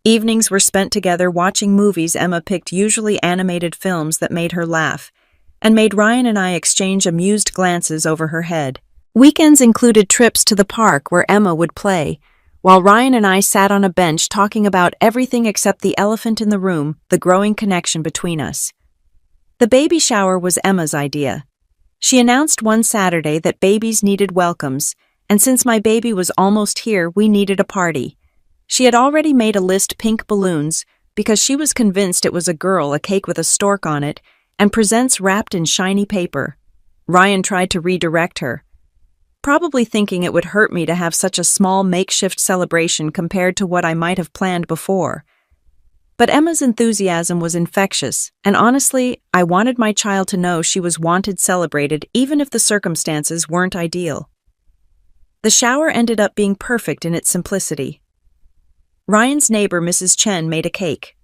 Evenings were spent together watching movies. Emma picked usually animated films that made her laugh, and made Ryan and I exchange amused glances over her head. Weekends included trips to the park where Emma would play, while Ryan and I sat on a bench talking about everything except the elephant in the room, the growing connection between us. The baby shower was Emma's idea. She announced one Saturday that babies needed welcomes, and since my baby was almost here, we needed a party. She had already made a list pink balloons because she was convinced it was a girl, a cake with a stork on it, and presents wrapped in shiny paper. Ryan tried to redirect her, probably thinking it would hurt me to have such a small makeshift celebration compared to what I might have planned before. But Emma's enthusiasm was infectious, and honestly, I wanted my child to know she was wanted celebrated even if the circumstances weren't ideal. The shower ended up being perfect in its simplicity. Ryan's neighbor, Mrs. Chen, made a cake.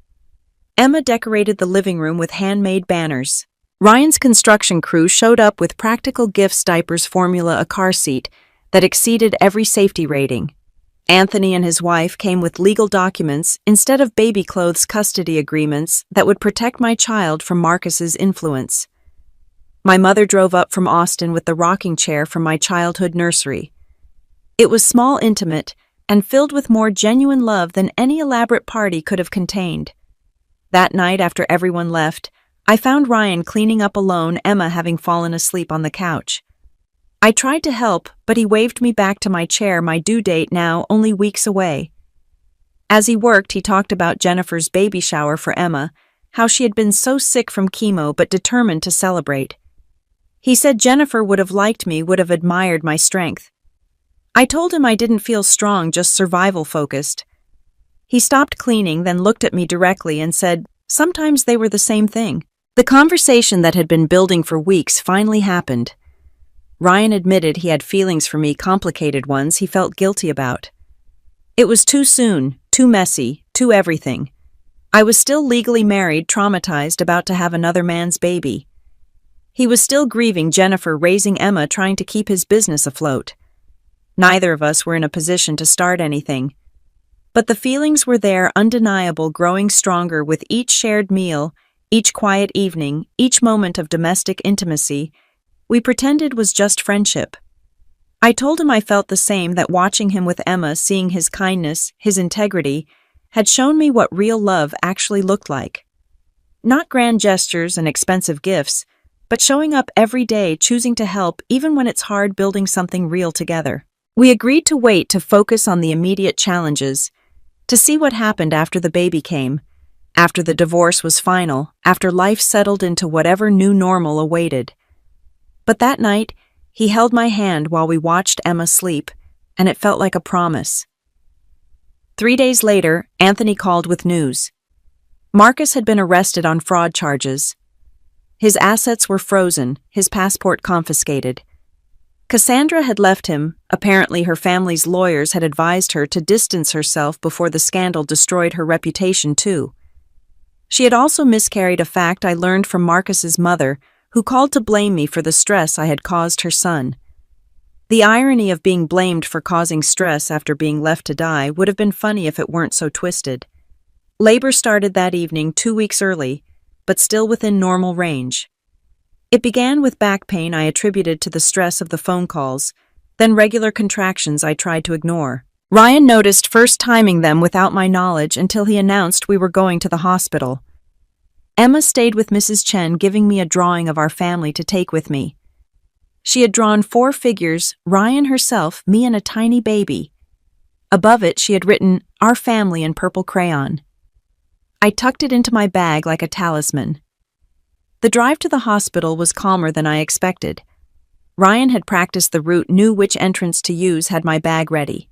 Emma decorated the living room with handmade banners. Ryan's construction crew showed up with practical gifts, diapers, formula, a car seat that exceeded every safety rating. Anthony and his wife came with legal documents instead of baby clothes, custody agreements that would protect my child from Marcus's influence. My mother drove up from Austin with the rocking chair from my childhood nursery. It was small, intimate, and filled with more genuine love than any elaborate party could have contained. That night, after everyone left, I found Ryan cleaning up alone, Emma having fallen asleep on the couch. I tried to help, but he waved me back to my chair, my due date now only weeks away. As he worked, he talked about Jennifer's baby shower for Emma, how she had been so sick from chemo but determined to celebrate. He said Jennifer would have liked me, would have admired my strength. I told him I didn't feel strong, just survival-focused. He stopped cleaning, then looked at me directly and said, sometimes they were the same thing. The conversation that had been building for weeks finally happened. Ryan admitted he had feelings for me, complicated ones he felt guilty about. It was too soon, too messy, too everything. I was still legally married, traumatized, about to have another man's baby. He was still grieving Jennifer, raising Emma, trying to keep his business afloat. Neither of us were in a position to start anything. But the feelings were there, undeniable, growing stronger with each shared meal, each quiet evening, each moment of domestic intimacy we pretended was just friendship. I told him I felt the same, that watching him with Emma, seeing his kindness, his integrity, had shown me what real love actually looked like. Not grand gestures and expensive gifts, but showing up every day, choosing to help even when it's hard, building something real together. We agreed to wait, to focus on the immediate challenges, to see what happened after the baby came, after the divorce was final, after life settled into whatever new normal awaited. But that night, he held my hand while we watched Emma sleep, and it felt like a promise. 3 days later, Anthony called with news. Marcus had been arrested on fraud charges. His assets were frozen, his passport confiscated. Cassandra had left him. Apparently her family's lawyers had advised her to distance herself before the scandal destroyed her reputation too. She had also miscarried, a fact I learned from Marcus's mother, who called to blame me for the stress I had caused her son. The irony of being blamed for causing stress after being left to die would have been funny if it weren't so twisted. Labor started that evening 2 weeks early, but still within normal range. It began with back pain I attributed to the stress of the phone calls, then regular contractions I tried to ignore. Ryan noticed, first timing them without my knowledge until he announced we were going to the hospital. Emma stayed with Mrs. Chen, giving me a drawing of our family to take with me. She had drawn 4 figures, Ryan, herself, me, and a tiny baby. Above it, she had written, "Our family," in purple crayon. I tucked it into my bag like a talisman. The drive to the hospital was calmer than I expected. Ryan had practiced the route, knew which entrance to use, had my bag ready.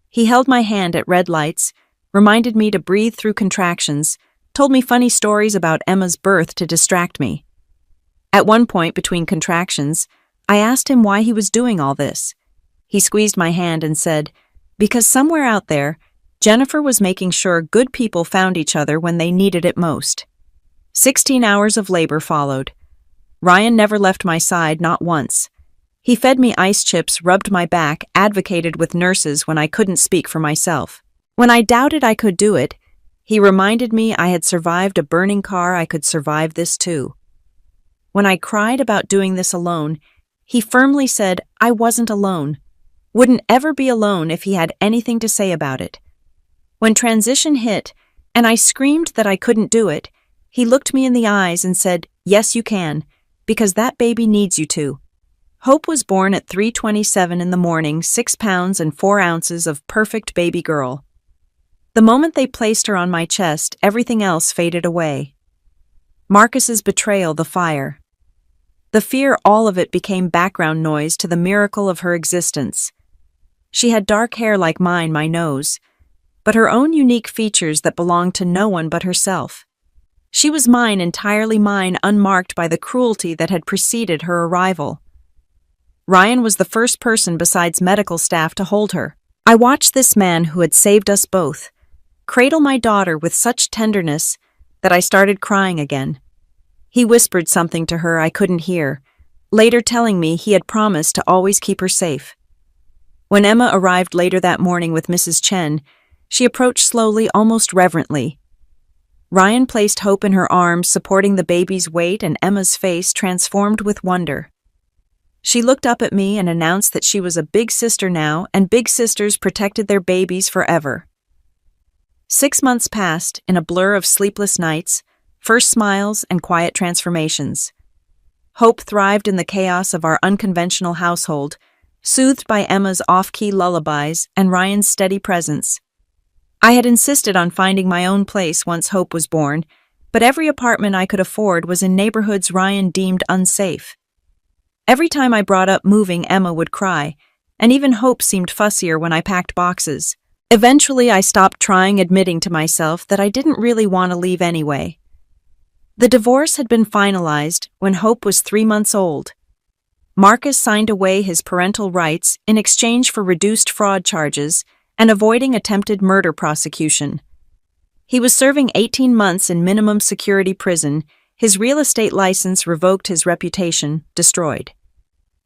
He held my hand at red lights, reminded me to breathe through contractions, told me funny stories about Emma's birth to distract me. At one point between contractions, I asked him why he was doing all this. He squeezed my hand and said, "Because somewhere out there, Jennifer was making sure good people found each other when they needed it most." 16 hours of labor followed. Ryan never left my side, not once. He fed me ice chips, rubbed my back, advocated with nurses when I couldn't speak for myself. When I doubted I could do it, he reminded me I had survived a burning car, I could survive this too. When I cried about doing this alone, he firmly said I wasn't alone. wouldn't ever be alone if he had anything to say about it. When transition hit, and I screamed that I couldn't do it, he looked me in the eyes and said, "Yes, you can, because that baby needs you to." Hope was born at 3:27 in the morning, 6 pounds and 4 ounces of perfect baby girl. The moment they placed her on my chest, everything else faded away. Marcus's betrayal, the fire. The fear, all of it became background noise to the miracle of her existence. She had dark hair like mine, my nose, but her own unique features that belonged to no one but herself. She was mine, entirely mine, unmarked by the cruelty that had preceded her arrival. Ryan was the first person besides medical staff to hold her. I watched this man who had saved us both cradle my daughter with such tenderness that I started crying again. He whispered something to her I couldn't hear, later telling me he had promised to always keep her safe. When Emma arrived later that morning with Mrs. Chen, she approached slowly, almost reverently. Ryan placed Hope in her arms, supporting the baby's weight, and Emma's face transformed with wonder. She looked up at me and announced that she was a big sister now, and big sisters protected their babies forever. 6 months passed in a blur of sleepless nights, first smiles and quiet transformations. Hope thrived in the chaos of our unconventional household, soothed by Emma's off-key lullabies and Ryan's steady presence. I had insisted on finding my own place once Hope was born, but every apartment I could afford was in neighborhoods Ryan deemed unsafe. Every time I brought up moving, Emma would cry, and even Hope seemed fussier when I packed boxes. Eventually, I stopped trying, admitting to myself that I didn't really want to leave anyway. The divorce had been finalized when Hope was 3 months old. Marcus signed away his parental rights in exchange for reduced fraud charges and avoiding attempted murder prosecution. He was serving 18 months in minimum security prison, his real estate license revoked, his reputation destroyed.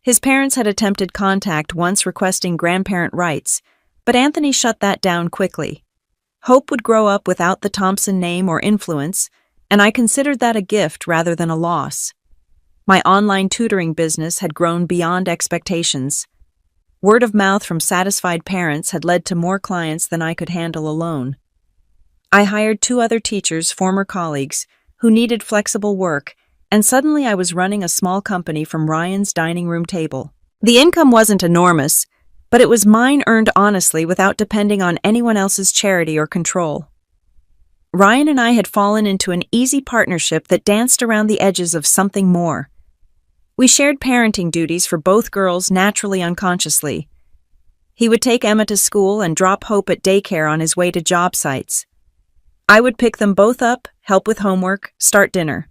His parents had attempted contact once, requesting grandparent rights, but Anthony shut that down quickly. Hope would grow up without the Thompson name or influence, and I considered that a gift rather than a loss. My online tutoring business had grown beyond expectations. Word of mouth from satisfied parents had led to more clients than I could handle alone. I hired 2 other teachers, former colleagues, who needed flexible work, and suddenly I was running a small company from Ryan's dining room table. The income wasn't enormous, but it was mine, earned honestly without depending on anyone else's charity or control. Ryan and I had fallen into an easy partnership that danced around the edges of something more. We shared parenting duties for both girls, naturally, unconsciously. He would take Emma to school and drop Hope at daycare on his way to job sites. I would pick them both up, help with homework, start dinner.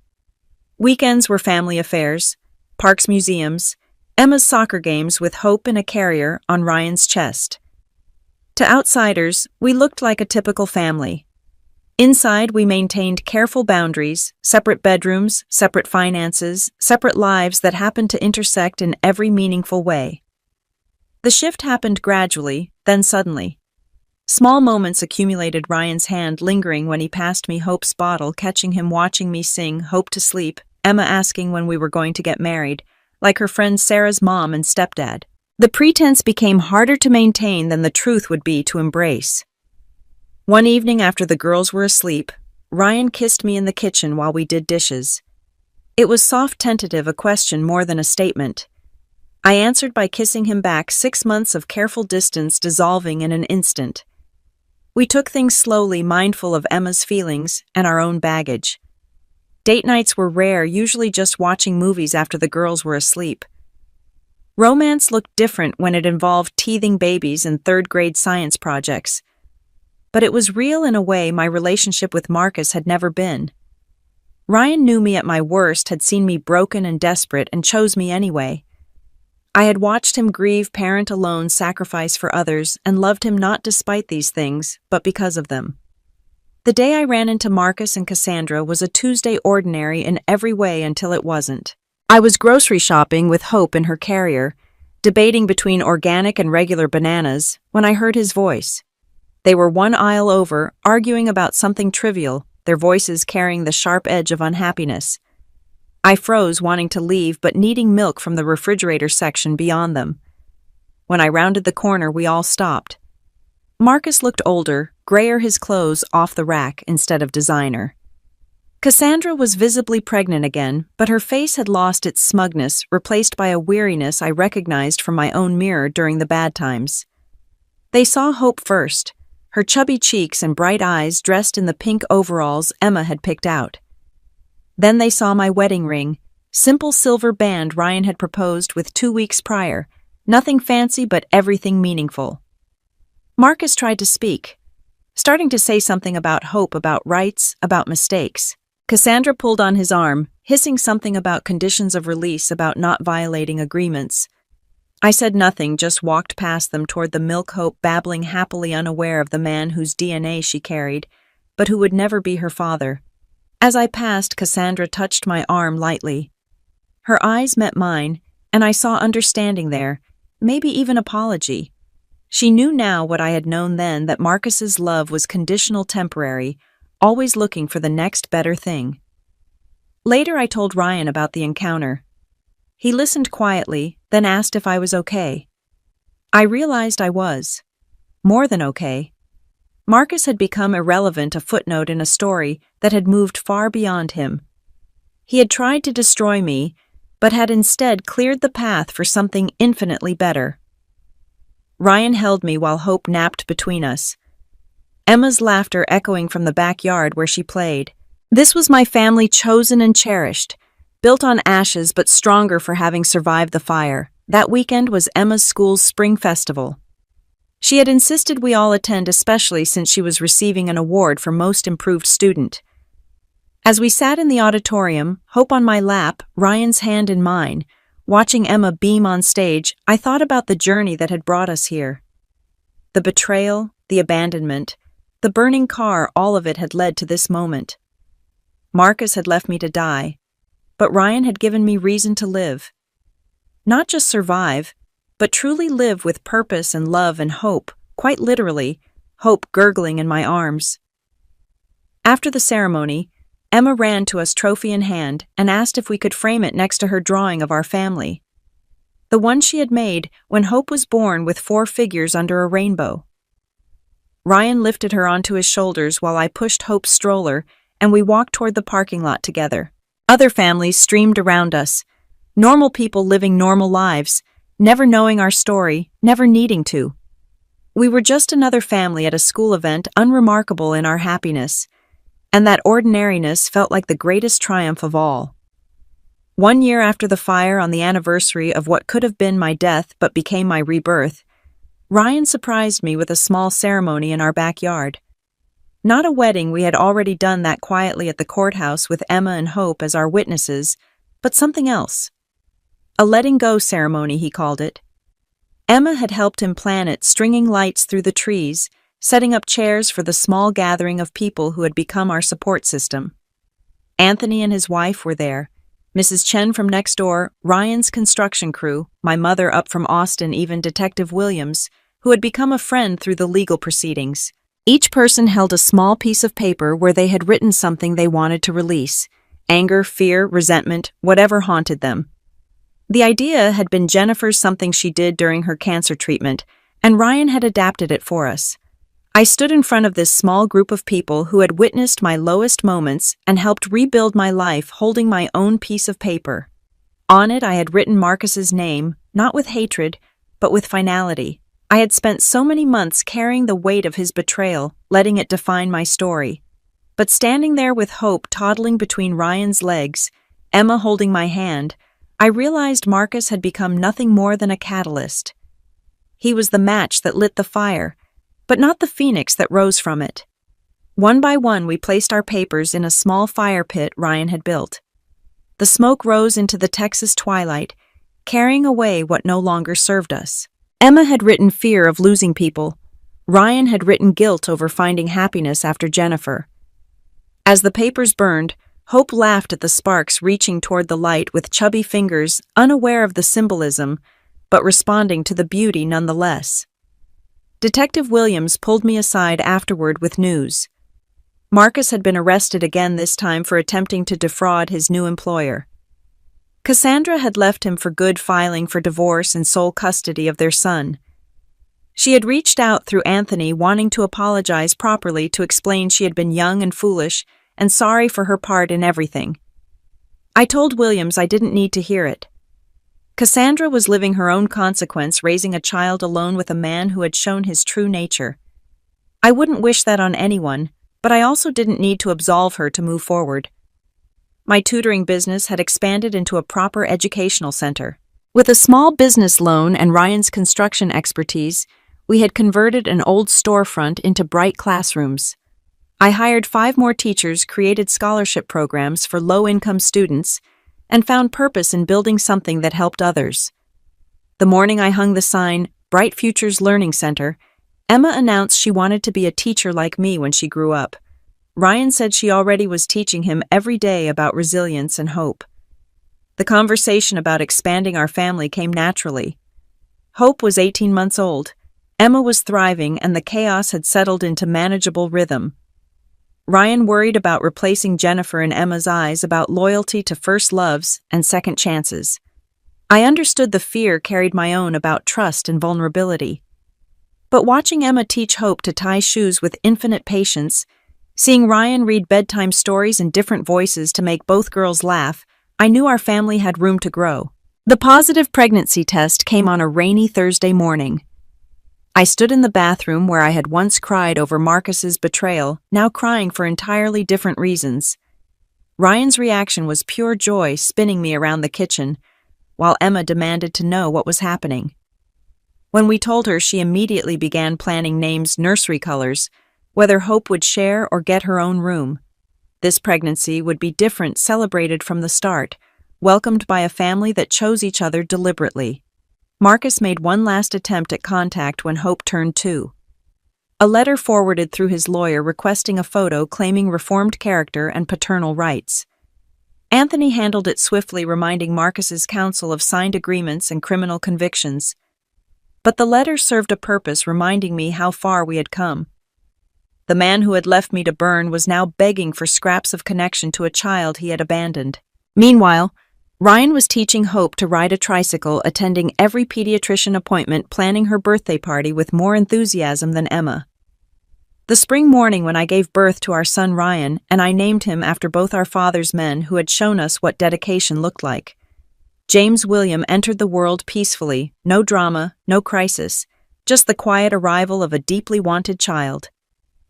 Weekends were family affairs, parks, museums, Emma's soccer games with Hope in a carrier on Ryan's chest. To outsiders, we looked like a typical family. Inside, we maintained careful boundaries, separate bedrooms, separate finances, separate lives that happened to intersect in every meaningful way. The shift happened gradually, then suddenly. Small moments accumulated, Ryan's hand lingering when he passed me Hope's bottle, catching him watching me sing Hope to sleep, Emma asking when we were going to get married, like her friend Sarah's mom and stepdad. The pretense became harder to maintain than the truth would be to embrace. One evening after the girls were asleep, Ryan kissed me in the kitchen while we did dishes. It was soft, tentative, a question more than a statement. I answered by kissing him back, 6 months of careful distance dissolving in an instant. We took things slowly, mindful of Emma's feelings and our own baggage. Date nights were rare, usually just watching movies after the girls were asleep. Romance looked different when it involved teething babies and third-grade science projects. But it was real in a way my relationship with Marcus had never been. Ryan knew me at my worst, had seen me broken and desperate, and chose me anyway. I had watched him grieve, parent alone, sacrifice for others, and loved him not despite these things, but because of them. The day I ran into Marcus and Cassandra was a Tuesday, ordinary in every way until it wasn't. I was grocery shopping with Hope in her carrier, debating between organic and regular bananas, when I heard his voice. They were one aisle over, arguing about something trivial, their voices carrying the sharp edge of unhappiness. I froze, wanting to leave but needing milk from the refrigerator section beyond them. When I rounded the corner, we all stopped. Marcus looked older, grayer his clothes off the rack instead of designer. Cassandra was visibly pregnant again, but her face had lost its smugness, replaced by a weariness I recognized from my own mirror during the bad times. They saw Hope first, her chubby cheeks and bright eyes dressed in the pink overalls Emma had picked out. Then they saw my wedding ring, simple silver band Ryan had proposed with 2 weeks prior, nothing fancy but everything meaningful. Marcus tried to speak, starting to say something about hope, about rights, about mistakes. Cassandra pulled on his arm, hissing something about conditions of release, about not violating agreements. I said nothing, just walked past them toward the milk Hope, babbling happily, unaware of the man whose DNA she carried, but who would never be her father. As I passed, Cassandra touched my arm lightly. Her eyes met mine, and I saw understanding there, maybe even apology. She knew now what I had known then, that Marcus's love was conditional, temporary, always looking for the next better thing. Later I told Ryan about the encounter. He listened quietly, then asked if I was okay. I realized I was. More than okay. Marcus had become irrelevant, a footnote in a story that had moved far beyond him. He had tried to destroy me, but had instead cleared the path for something infinitely better. Ryan held me while Hope napped between us, Emma's laughter echoing from the backyard where she played. This was my family, chosen and cherished, built on ashes but stronger for having survived the fire. That weekend was Emma's school's spring festival. She had insisted we all attend, especially since she was receiving an award for Most Improved Student. As we sat in the auditorium, Hope on my lap, Ryan's hand in mine, watching Emma beam on stage, I thought about the journey that had brought us here. The betrayal, the abandonment, the burning car, all of it had led to this moment. Marcus had left me to die, but Ryan had given me reason to live. Not just survive, but truly live with purpose and love and hope, quite literally, hope gurgling in my arms. After the ceremony, Emma ran to us, trophy in hand, and asked if we could frame it next to her drawing of our family. The one she had made when Hope was born, with 4 figures under a rainbow. Ryan lifted her onto his shoulders while I pushed Hope's stroller, and we walked toward the parking lot together. Other families streamed around us, normal people living normal lives, never knowing our story, never needing to. We were just another family at a school event, unremarkable in our happiness, and that ordinariness felt like the greatest triumph of all. 1 year after the fire, on the anniversary of what could have been my death but became my rebirth, Ryan surprised me with a small ceremony in our backyard. Not a wedding, we had already done that quietly at the courthouse with Emma and Hope as our witnesses, but something else. A letting go ceremony, he called it. Emma had helped him plan it, stringing lights through the trees, setting up chairs for the small gathering of people who had become our support system. Anthony and his wife were there, Mrs. Chen from next door, Ryan's construction crew, my mother up from Austin, even Detective Williams, who had become a friend through the legal proceedings. Each person held a small piece of paper where they had written something they wanted to release: anger, fear, resentment, whatever haunted them. The idea had been Jennifer's, something she did during her cancer treatment, and Ryan had adapted it for us. I stood in front of this small group of people who had witnessed my lowest moments and helped rebuild my life, holding my own piece of paper. On it I had written Marcus's name, not with hatred, but with finality. I had spent so many months carrying the weight of his betrayal, letting it define my story. But standing there with Hope toddling between Ryan's legs, Emma holding my hand, I realized Marcus had become nothing more than a catalyst. He was the match that lit the fire, but not the phoenix that rose from it. One by one, we placed our papers in a small fire pit Ryan had built. The smoke rose into the Texas twilight, carrying away what no longer served us. Emma had written fear of losing people. Ryan had written guilt over finding happiness after Jennifer. As the papers burned, Hope laughed at the sparks reaching toward the light with chubby fingers, unaware of the symbolism, but responding to the beauty nonetheless. Detective Williams pulled me aside afterward with news. Marcus had been arrested again, this time for attempting to defraud his new employer. Cassandra had left him for good, filing for divorce and sole custody of their son. She had reached out through Anthony, wanting to apologize properly, to explain she had been young and foolish and sorry for her part in everything. I told Williams I didn't need to hear it. Cassandra was living her own consequence, raising a child alone with a man who had shown his true nature. I wouldn't wish that on anyone, but I also didn't need to absolve her to move forward. My tutoring business had expanded into a proper educational center. With a small business loan and Ryan's construction expertise, we had converted an old storefront into bright classrooms. I hired 5 more teachers, created scholarship programs for low-income students, and found purpose in building something that helped others. The morning I hung the sign, Bright Futures Learning Center, Emma announced she wanted to be a teacher like me when she grew up. Ryan said she already was teaching him every day about resilience and hope. The conversation about expanding our family came naturally. Hope was 18 months old. Emma was thriving, and the chaos had settled into manageable rhythm. Ryan worried about replacing Jennifer in Emma's eyes, about loyalty to first loves and second chances. I understood the fear carried my own about trust and vulnerability. But watching Emma teach Hope to tie shoes with infinite patience, seeing Ryan read bedtime stories in different voices to make both girls laugh, I knew our family had room to grow. The positive pregnancy test came on a rainy Thursday morning. I stood in the bathroom where I had once cried over Marcus's betrayal, now crying for entirely different reasons. Ryan's reaction was pure joy, spinning me around the kitchen, while Emma demanded to know what was happening. When we told her, she immediately began planning names, nursery colors, whether Hope would share or get her own room. This pregnancy would be different, celebrated from the start, welcomed by a family that chose each other deliberately. Marcus made one last attempt at contact when Hope turned 2. A letter forwarded through his lawyer requesting a photo, claiming reformed character and paternal rights. Anthony handled it swiftly, reminding Marcus's counsel of signed agreements and criminal convictions. But the letter served a purpose, reminding me how far we had come. The man who had left me to burn was now begging for scraps of connection to a child he had abandoned. Meanwhile, Ryan was teaching Hope to ride a tricycle, attending every pediatrician appointment, planning her birthday party with more enthusiasm than Emma. The spring morning when I gave birth to our son Ryan, and I named him after both our father's men who had shown us what dedication looked like. James William entered the world peacefully, no drama, no crisis, just the quiet arrival of a deeply wanted child.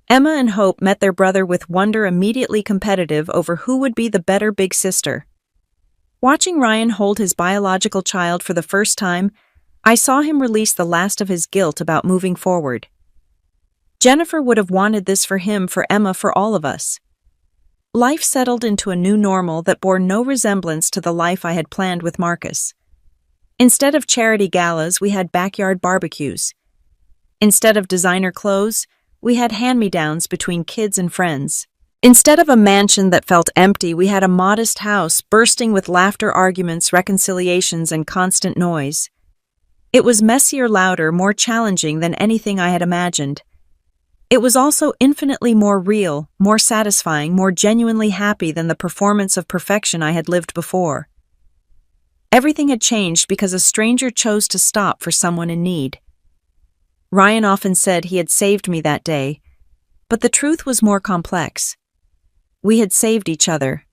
Emma and Hope met their brother with wonder, immediately competitive over who would be the better big sister. Watching Ryan hold his biological child for the first time, I saw him release the last of his guilt about moving forward. Jennifer would have wanted this for him, for Emma, for all of us. Life settled into a new normal that bore no resemblance to the life I had planned with Marcus. Instead of charity galas, we had backyard barbecues. Instead of designer clothes, we had hand-me-downs between kids and friends. Instead of a mansion that felt empty, we had a modest house bursting with laughter, arguments, reconciliations, and constant noise. It was messier, louder, more challenging than anything I had imagined. It was also infinitely more real, more satisfying, more genuinely happy than the performance of perfection I had lived before. Everything had changed because a stranger chose to stop for someone in need. Ryan often said he had saved me that day, but the truth was more complex. We had saved each other.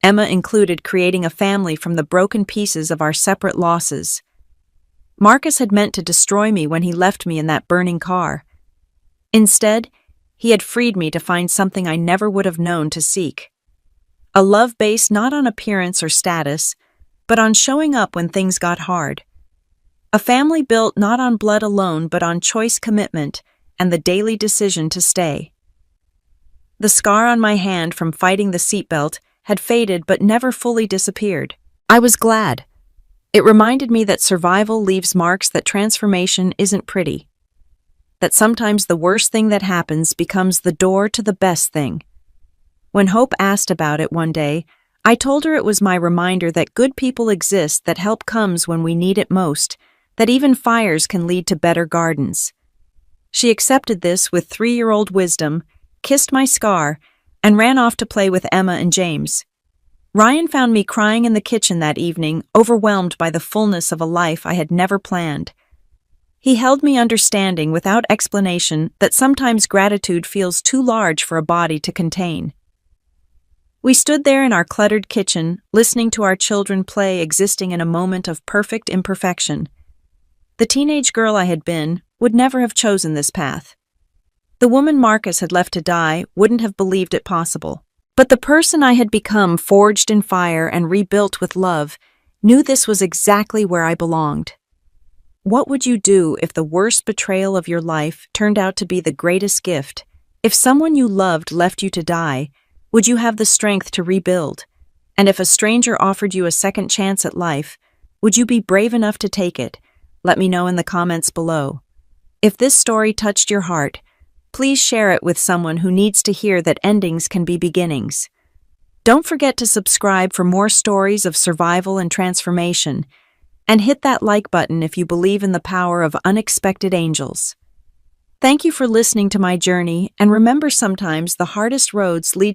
Emma included, creating a family from the broken pieces of our separate losses. Marcus had meant to destroy me when he left me in that burning car. Instead, he had freed me to find something I never would have known to seek. A love based not on appearance or status, but on showing up when things got hard. A family built not on blood alone, but on choice, commitment, and the daily decision to stay. The scar on my hand from fighting the seatbelt had faded but never fully disappeared. I was glad. It reminded me that survival leaves marks, that transformation isn't pretty. That sometimes the worst thing that happens becomes the door to the best thing. When Hope asked about it one day, I told her it was my reminder that good people exist, that help comes when we need it most, that even fires can lead to better gardens. She accepted this with 3-year-old wisdom, kissed my scar, and ran off to play with Emma and James. Ryan found me crying in the kitchen that evening, overwhelmed by the fullness of a life I had never planned. He held me understanding without explanation that sometimes gratitude feels too large for a body to contain. We stood there in our cluttered kitchen, listening to our children play, existing in a moment of perfect imperfection. The teenage girl I had been would never have chosen this path. The woman Marcus had left to die wouldn't have believed it possible. But the person I had become, forged in fire and rebuilt with love, knew this was exactly where I belonged. What would you do if the worst betrayal of your life turned out to be the greatest gift? If someone you loved left you to die, would you have the strength to rebuild? And if a stranger offered you a second chance at life, would you be brave enough to take it? Let me know in the comments below. If this story touched your heart, please share it with someone who needs to hear that endings can be beginnings. Don't forget to subscribe for more stories of survival and transformation, and hit that like button if you believe in the power of unexpected angels. Thank you for listening to my journey, and remember, sometimes the hardest roads lead